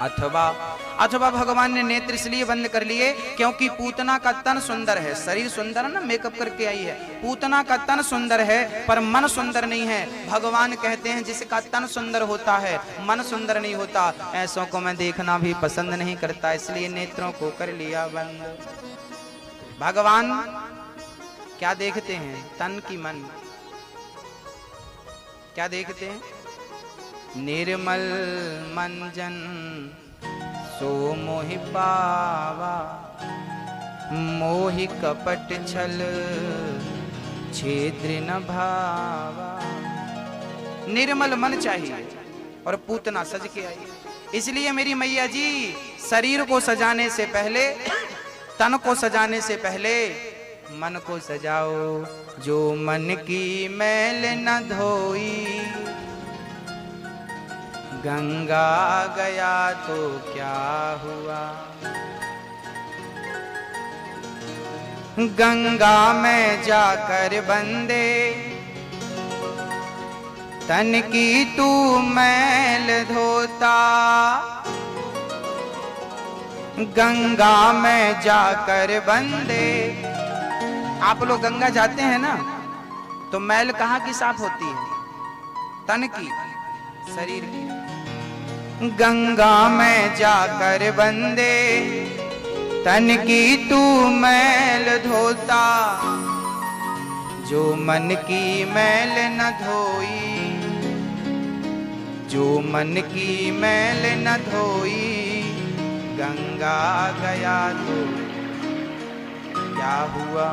अथवा भगवान ने नेत्र इसलिए बंद कर लिए क्योंकि पूतना का तन सुंदर है, शरीर सुंदर है ना, मेकअप करके आई है। पूतना का तन सुंदर है पर मन सुंदर नहीं है। भगवान कहते हैं जिसका तन सुंदर होता है मन सुंदर नहीं होता, ऐसों को मैं देखना भी पसंद नहीं करता, इसलिए नेत्रों को कर लिया बंद। भगवान क्या देखते हैं? तन की मन। क्या देखते हैं? निर्मल मन जन सो मोहि पावा, मोहि कपट छल छेद्र न भावा। निर्मल मन चाहिए और पूतना सज के आई। इसलिए मेरी मैया जी शरीर को सजाने से पहले, तन को सजाने से पहले मन को सजाओ। जो मन की मैल न धोई गंगा गया तो क्या हुआ। गंगा में जाकर बंदे तन की तू मैल धोता। गंगा में जाकर बंदे, आप लोग गंगा जाते हैं ना तो मैल कहाँ की साफ होती है? तन की, शरीर की। गंगा में जाकर बंदे तन की तू मैल धोता। जो मन की मैल न धोई, जो मन की मैल न धोई गंगा गया तो क्या हुआ।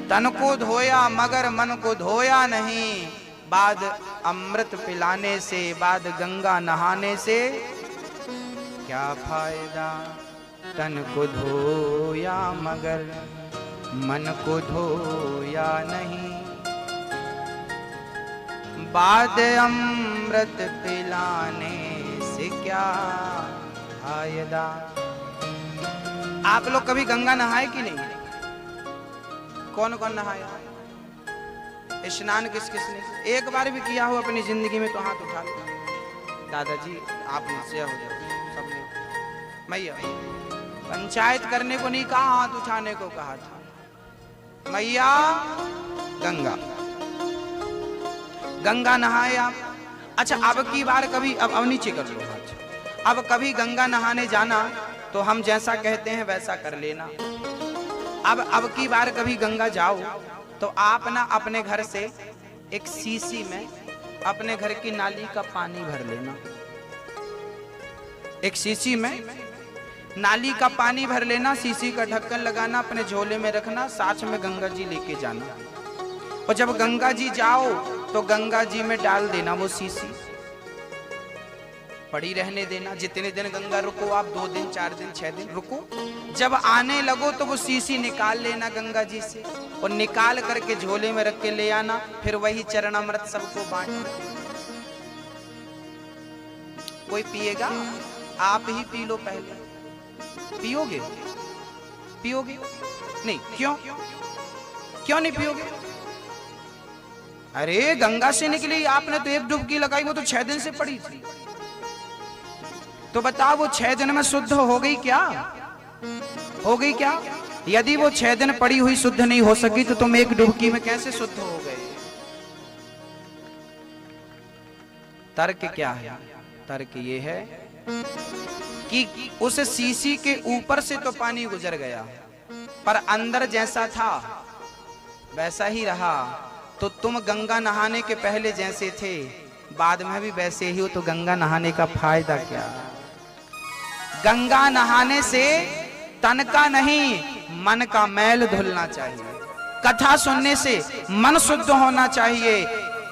तन को धोया मगर मन को धोया नहीं। बाद अमृत पिलाने से, बाद गंगा नहाने से क्या फायदा। तन को धोया मगर मन को धोया नहीं। बाद अमृत पिलाने से क्या फायदा। आप लोग कभी गंगा नहाए कि नहीं? कौन कौन नहाया? स्नान किस किस ने एक बार भी किया हो अपनी जिंदगी में तो हाथ उठा लो। दादाजी आप मुझसे हो जाओ। सबने मैया पंचायत करने को नहीं कहा, हाथ उठाने को कहा था। मैया गंगा, गंगा नहाए आप। अच्छा अब की बार कभी, अब नीचे कर लो हाथ। अब कभी गंगा नहाने जाना तो हम जैसा कहते हैं वैसा कर लेना। अब की बार कभी गंगा जाओ तो आप ना अपने घर से एक सीसी में अपने घर की नाली का पानी भर लेना। एक सीसी में नाली का पानी भर लेना, सीसी का ढक्कन लगाना, अपने झोले में रखना, साथ में गंगा जी लेके जाना। और जब गंगा जी जाओ तो गंगा जी में डाल देना वो सीसी, पड़ी रहने देना। जितने दिन गंगा रुको आप, 2 दिन 4 दिन 6 दिन रुको। जब आने लगो तो वो सीसी निकाल लेना गंगा जी से और निकाल करके झोले में रख के ले आना। फिर वही चरणामृत सबको बांटना। कोई पिएगा? आप ही पी लो पहले। पियोगे? पियोगे नहीं? क्यों क्यों नहीं पियोगे? अरे गंगा से निकली, आपने तो एक डुबकी लगाई, वो तो 6 दिन से पड़ी थी। तो बताओ वो 6 दिन में शुद्ध हो गई क्या? हो गई क्या? यदि वो 6 दिन पड़ी हुई शुद्ध नहीं हो सकी तो तुम एक डुबकी में कैसे शुद्ध हो गए? तर्क क्या है? तर्क ये है कि उस सीसी के ऊपर से तो पानी गुजर गया पर अंदर जैसा था वैसा ही रहा। तो तुम गंगा नहाने के पहले जैसे थे बाद में भी वैसे ही हो, तो गंगा नहाने का फायदा क्या? गंगा नहाने से तन का नहीं मन का मैल धुलना चाहिए। कथा सुनने से मन शुद्ध होना चाहिए।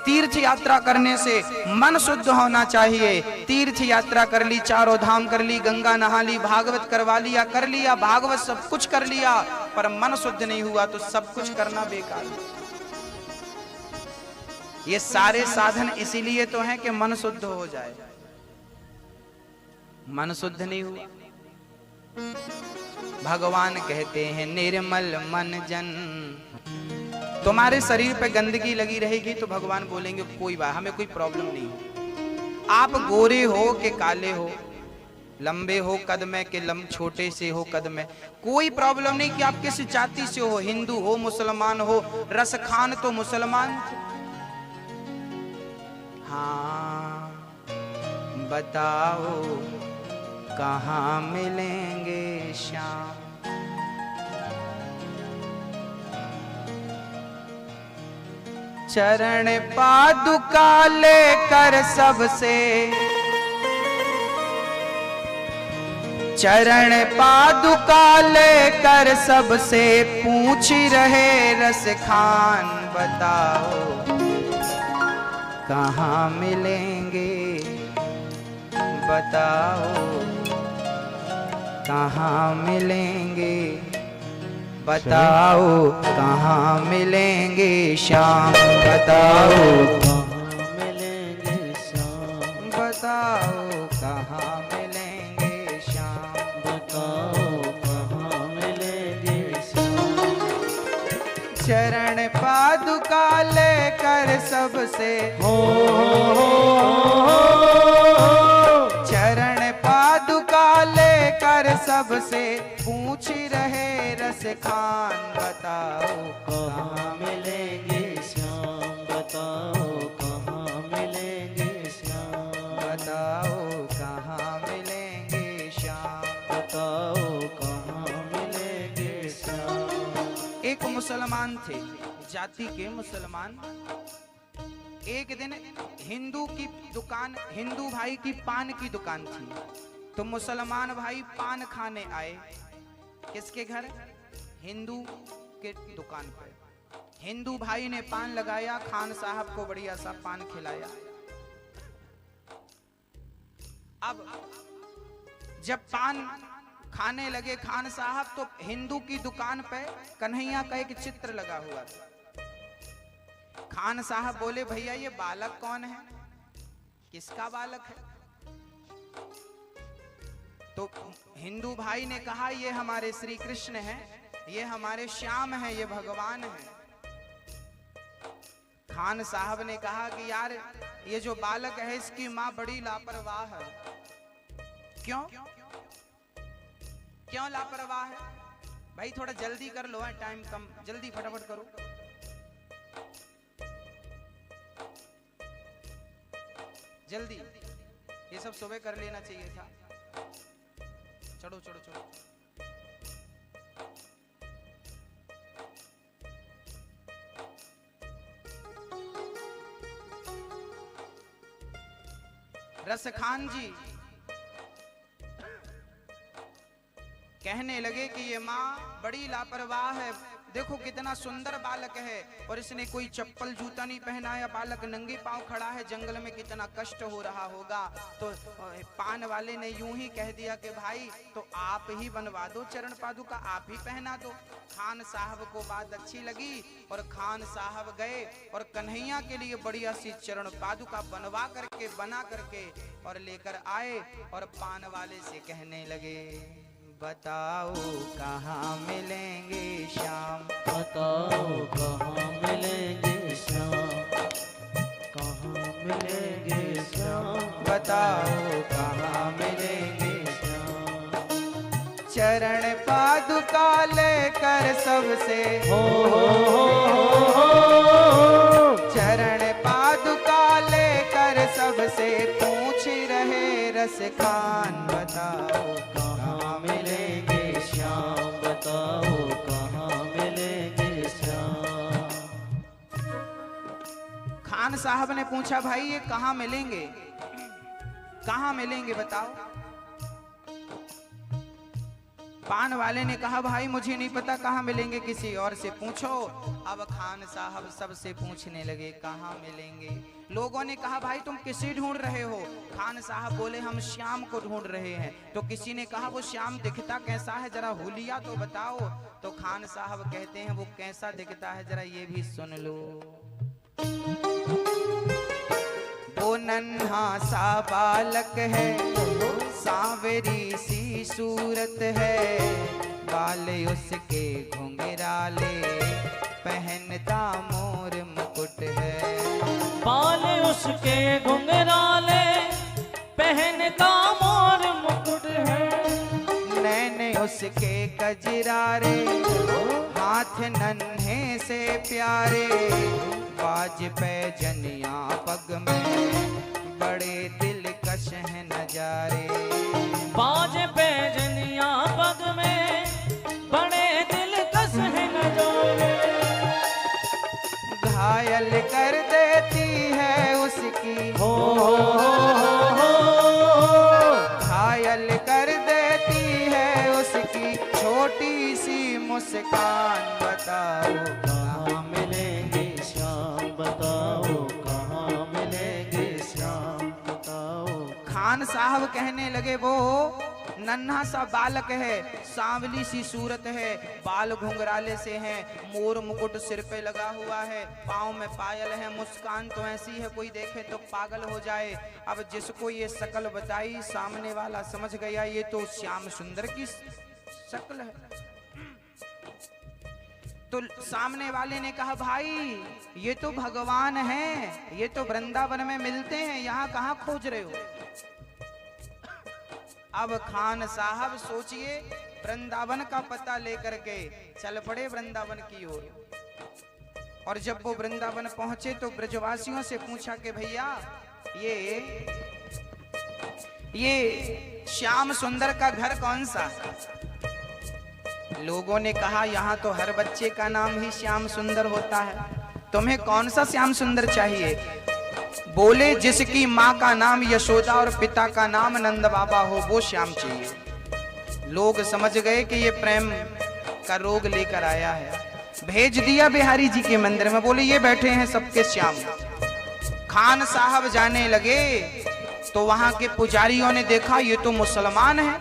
तीर्थ यात्रा करने से मन शुद्ध होना चाहिए। तीर्थ यात्रा कर ली, चारों धाम कर ली, गंगा नहा ली, भागवत करवा लिया, कर लिया भागवत, सब कुछ कर लिया, पर मन शुद्ध नहीं हुआ तो सब कुछ करना बेकार। ये सारे साधन इसीलिए तो हैं कि मन शुद्ध हो जाए। मन शुद्ध नहीं हुआ, भगवान कहते हैं निर्मल मन जन। तुम्हारे शरीर पे गंदगी लगी रहेगी तो भगवान बोलेंगे कोई बात, हमें कोई प्रॉब्लम नहीं है। आप गोरे हो कि काले हो, लंबे हो कद में कि छोटे से हो कद में, कोई प्रॉब्लम नहीं कि आप किस जाति से हो, हिंदू हो मुसलमान हो। रस खान तो मुसलमान थे। हाँ बताओ कहाँ मिलेंगे श्याम। चरण पादुका लेकर सबसे, चरण पादुका लेकर सबसे पूछ रहे रस खान, बताओ कहाँ मिलेंगे, बताओ कहाँ मिलेंगे, बताओ कहाँ मिलेंगे श्याम, बताओ कहाँ मिलेंगे श्याम, बताओ कहाँ मिलेंगे श्याम, बताओ कहाँ मिलेंगे श्याम। चरण पादुका लेकर सबसे, चरण पादुका लेकर सबसे पूछ रहे रस खान, बताओ कहाँ मिलेंगे श्याम, बताओ कहाँ मिलेंगे श्याम, बताओ कहाँ मिलेंगे श्याम, बताओ कहाँ मिलेंगे श्याम। एक मुसलमान थे, जाति के मुसलमान। एक दिन हिंदू की दुकान, हिंदू भाई की पान की दुकान थी, तो मुसलमान भाई पान खाने आए। किसके घर? हिंदू के दुकान पर। हिंदू भाई ने पान लगाया, खान साहब को बढ़िया सा पान खिलाया। अब जब पान खाने लगे खान साहब, तो हिंदू की दुकान पे कन्हैया का एक चित्र लगा हुआ था। खान साहब बोले, भैया ये बालक कौन है, किसका बालक है? तो हिंदू भाई ने कहा, ये हमारे श्री कृष्ण हैं, ये हमारे श्याम हैं, ये भगवान हैं। खान साहब ने कहा कि यार ये जो बालक है इसकी माँ बड़ी लापरवाह है। क्यों क्यों लापरवाह है? भाई थोड़ा जल्दी कर लो, टाइम कम, जल्दी फटाफट करो। जल्दी, ये सब सुबह कर लेना चाहिए था। चढ़ो चढ़ो चढ़ो। रस खान जी कहने लगे कि ये माँ बड़ी लापरवाह है, देखो कितना सुंदर बालक है और इसने कोई चप्पल जूता नहीं पहनाया, बालक नंगे पांव खड़ा है, जंगल में कितना कष्ट हो रहा होगा। तो पान वाले ने यूं ही कह दिया कि भाई तो आप ही बनवा दो चरण पादुका, आप ही पहना दो। खान साहब को बात अच्छी लगी और खान साहब गए और कन्हैया के लिए बढ़िया सी चरण पादुका बनवा करके, बना करके और लेकर आए और पान वाले से कहने लगे, बताओ कहाँ मिलेंगे श्याम, बताओ कहाँ मिलेंगे श्याम, कहाँ मिलेंगे श्याम, बताओ कहाँ मिलेंगे श्याम। चरण पादुका लेकर सबसे, चरण पादुका लेकर सबसे पूछ रहे रस खान, बताओ कहाँ मिलेंगे श्याम, बताओ कहाँ मिलेंगे श्याम। खान साहब ने पूछा, भाई ये कहाँ मिलेंगे, कहाँ मिलेंगे बताओ। पान वाले ने कहा, भाई मुझे नहीं पता कहाँ मिलेंगे, किसी और से पूछो। अब खान साहब सबसे पूछने लगे कहाँ मिलेंगे। लोगों ने कहा, भाई तुम किसे ढूंढ रहे हो? खान साहब बोले, हम श्याम को ढूंढ रहे हैं। तो किसी ने कहा, वो श्याम दिखता कैसा है, जरा हुलिया तो बताओ। तो खान साहब कहते हैं, वो कैसा दिखता है जरा ये भी सुन लो। वो नन्हा सा बालक है, सांवरी सी सूरत है, बाल उसके घुंघराले, पहनता मोर मुकुट है। बाल उसके घुंघराले, पहनता मोर मुकुट है, नैन उसके कजरारे, हाथ नन्हे से प्यारे, बाज पैजनिया पग में, बड़े दिलकश हैं नजारे। बाज पैजनिया पग में, बड़े दिलकश है नजारे। घायल कर देती है उसकी, हो घायल कर देती है उसकी छोटी सी मुस्कान। बताओ कहाँ मिलेंगे श्याम, बताओ कहाँ मिलेंगे श्याम, बताओ। खान साहब कहने लगे, वो नन्हा सा बालक है, सांवली सी सूरत है, बाल घुंघराले से हैं, मोर मुकुट सिर पे लगा हुआ है, पाँव में पायल है, मुस्कान तो ऐसी है कोई देखे तो पागल हो जाए। अब जिसको ये शकल बताई, सामने वाला समझ गया ये तो श्याम सुंदर की शक्ल है। तो सामने वाले ने कहा, भाई ये तो भगवान हैं, ये तो वृंदावन में मिलते हैं, यहाँ कहाँ खोज रहे हो। अब खान साहब सोचिए, वृंदावन का पता लेकर के चल पड़े वृंदावन की ओर। और जब वो वृंदावन पहुंचे तो ब्रजवासियों से पूछा कि भैया ये श्याम सुंदर का घर कौन सा। लोगों ने कहा, यहाँ तो हर बच्चे का नाम ही श्याम सुंदर होता है, तुम्हें कौन सा श्याम सुंदर चाहिए। बोले, जिसकी माँ का नाम यशोदा और पिता का नाम नंद बाबा हो, वो श्याम चाहिए। लोग समझ गए कि ये प्रेम का रोग लेकर आया है, भेज दिया बिहारी जी के मंदिर में। बोले, ये बैठे हैं सबके श्याम। खान साहब जाने लगे तो वहां के पुजारियों ने देखा ये तो मुसलमान है,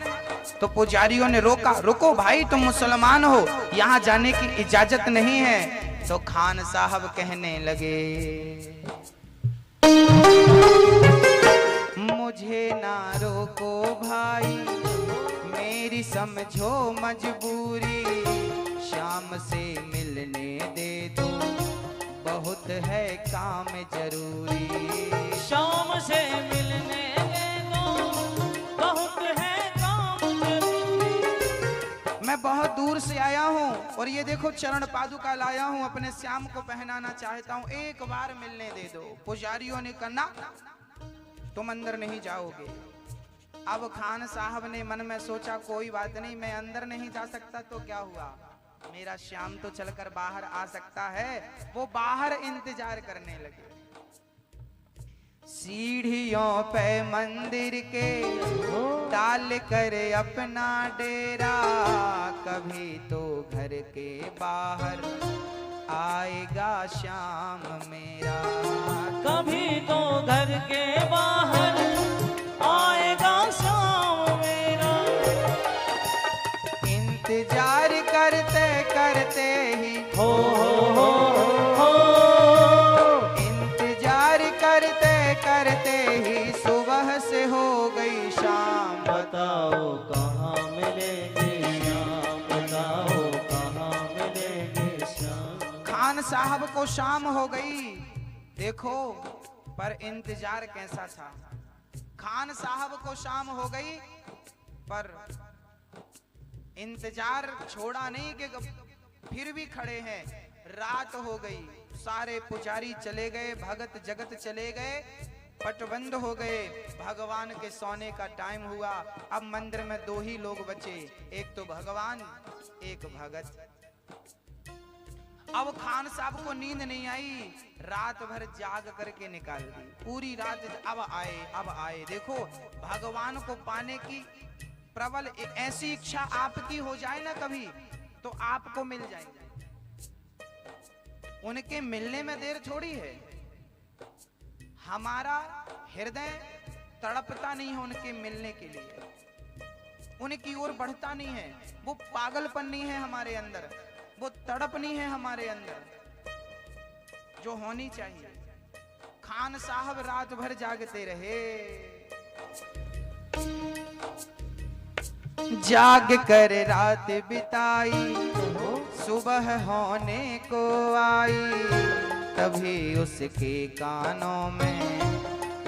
तो पुजारियों ने रोका, रुको भाई तुम मुसलमान हो, यहाँ जाने की इजाजत नहीं है। तो खान साहब कहने लगे, मुझे ना रोको भाई, मेरी समझो मजबूरी, शाम से मिलने दे दो, बहुत है काम जरूरी। शाम से मिलने दे दो, बहुत है काम जरूरी। मैं बहुत दूर से आया हूँ और ये देखो चरण पादुका लाया हूँ, अपने श्याम को पहनाना चाहता हूँ, एक बार मिलने दे दो। पुजारियों ने कहा, तुम अंदर नहीं जाओगे। अब खान साहब ने मन में सोचा, कोई बात नहीं, मैं अंदर नहीं जा सकता तो क्या हुआ, मेरा श्याम तो चलकर बाहर आ सकता है। वो बाहर इंतजार करने लगे। सीढ़ियों पे मंदिर के डाल कर अपना डेरा, कभी तो घर के बाहर आएगा श्याम मेरा, कभी तो घर के बाहर आएगा श्याम मेरा। इंतजार करते करते ही हो इंतजार करते करते ही सुबह से हो गई शाम। बताओ कहाँ मिलेंगे श्याम, बताओ कहाँ मिलेंगे श्याम। खान साहब को शाम हो गई, देखो पर इंतजार कैसा था। खान साहब को शाम हो गई पर इंतजार छोड़ा नहीं कि फिर भी खड़े हैं। रात हो गई, सारे पुजारी चले गए, भगत जगत चले गए, पट बंद हो गए, भगवान के सोने का टाइम हुआ। अब मंदिर में दो ही लोग बचे, एक तो भगवान, एक भगत। अब खान साहब को नींद नहीं आई, रात भर जाग करके निकाल दी, पूरी रात। अब आए देखो, भगवान को पाने की प्रबल ऐसी इच्छा आपकी हो जाए ना कभी, तो आपको मिल जाएगा। उनके मिलने में देर थोड़ी है, हमारा हृदय तड़पता नहीं है उनके मिलने के लिए, उनकी ओर बढ़ता नहीं है। वो पागलपन नहीं है हमारे अंदर, वो तड़प नहीं है हमारे अंदर जो होनी चाहिए। खान साहब रात भर जागते रहे, जाग कर रात बिताई, सुबह होने को आई, तभी उसके कानों में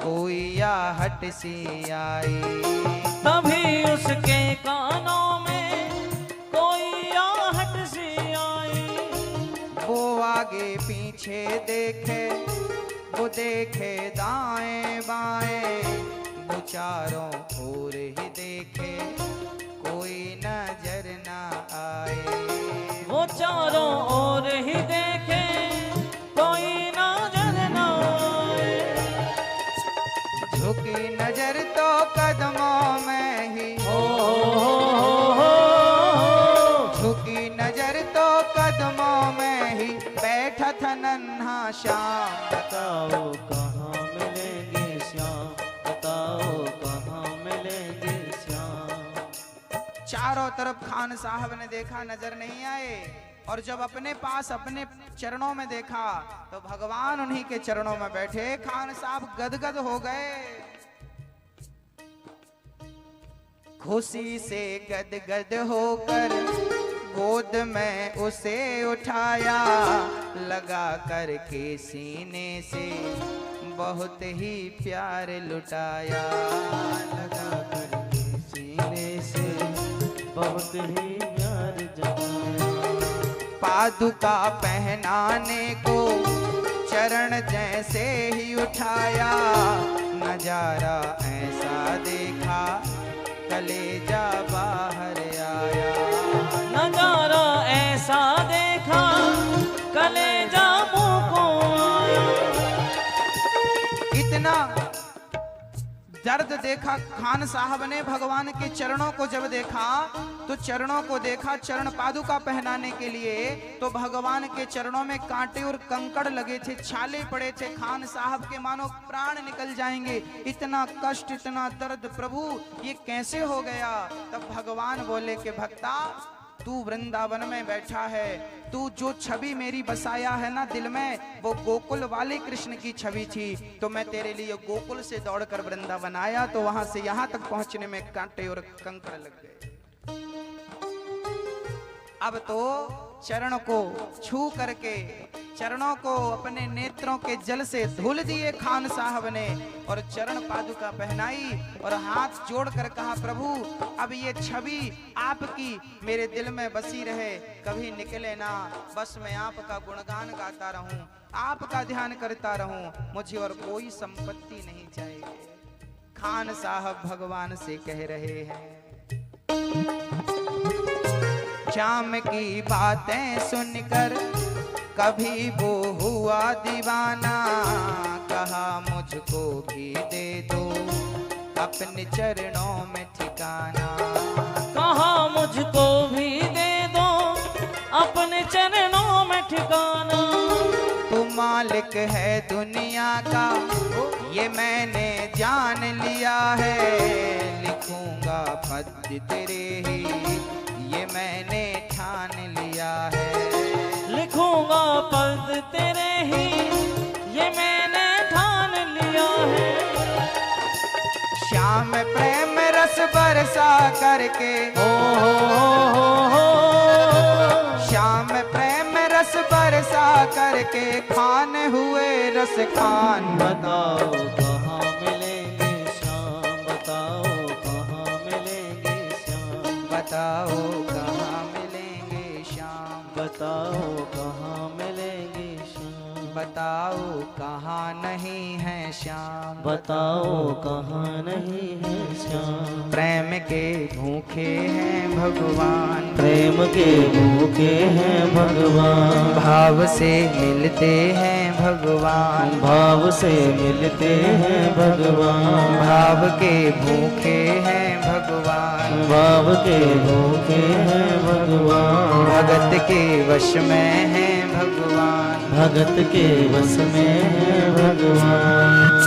कोई आहट सी आई। तभी उसके कानों में कोई आहट सी आई। वो आगे पीछे देखे, वो देखे दाएं बाएं, वो चारों ओर ही देखे कोई नजर ना आए। वो चारों ओर ही देखे कोई नजर न आए। झुकी नजर तो कदमों में ही, झुकी नजर तो कदमों में ही बैठा था नन्हा श्याम। बताओ कहाँ मिलेंगे श्याम, बताओ कहाँ मिलेंगे श्याम। चारों तरफ खान साहब ने देखा, नजर नहीं आए, और जब अपने पास अपने चरणों में देखा तो भगवान उन्हीं के चरणों में बैठे। खान साहब गदगद हो गए, खुशी से गदगद होकर गोद में उसे उठाया, लगा कर के सीने से बहुत ही प्यार लुटाया। लगा कर के सीने से बहुत ही प्यार जताया। पादुका पहनाने को चरण जैसे ही उठाया, नजारा ऐसा देखा कलेजा बाहर आया। नजारा ऐसा देखा कलेजा मुंह को आया। इतना दर्द देखा खान साहब ने भगवान के चरणों को जब देखा, तो चरणों को देखा चरण पादुका पहनाने के लिए, तो भगवान के चरणों में कांटे और कंकड़ लगे थे, छाले पड़े थे। खान साहब के मानो प्राण निकल जाएंगे, इतना कष्ट, इतना दर्द, प्रभु ये कैसे हो गया। तब भगवान बोले कि भक्ता, तू वृंदावन में बैठा है, तू जो छवि मेरी बसाया है ना दिल में, वो गोकुल वाले कृष्ण की छवि थी। तो मैं तेरे लिए गोकुल से दौड़कर वृंदावन आया, तो वहां से यहां तक पहुंचने में कांटे और कंकड़ लग गए। अब तो चरण को छू करके, चरणों को अपने नेत्रों के जल से धुल दिए खान साहब ने, और चरण पादुका पहनाई और हाथ जोड़कर कहा, प्रभु अब ये छवि आपकी मेरे दिल में बसी रहे, कभी निकले ना, बस मैं आपका गुणगान गाता रहूं, आपका ध्यान करता रहूं, मुझे और कोई संपत्ति नहीं चाहिए। खान साहब भगवान से कह रहे हैं, श्याम की बातें सुनकर कभी वो हुआ दीवाना, कहा मुझको भी दे दो अपने चरणों में ठिकाना। कहा मुझको भी दे दो अपने चरणों में ठिकाना। तू मालिक है दुनिया का ये मैंने जान लिया है, लिखूंगा पद तेरे ही ये मैंने ठान लिया है। लिखूंगा पद तेरे ही ये मैंने ठान लिया है। श्याम प्रेम रस बरसा करके, श्याम प्रेम रस बरसा करके खान हुए रस खान। बताओ कहाँ मिलेंगे श्याम, बताओ कहाँ मिलेंगे श्याम। बताओ कहाँ मिलेंगे श्याम, बताओ कहाँ मिलेंगे श्याम। बताओ कहाँ नहीं है श्याम, बताओ कहाँ नहीं है श्याम। प्रेम के भूखे हैं भगवान, प्रेम के भूखे हैं भगवान। भाव से मिलते हैं भगवान, भाव से मिलते हैं भगवान। भाव के भूखे हैं भगवान, भाव के भूखे हैं भगवान। भगत के वश में है भगवान, भगत के वश में है भगवान।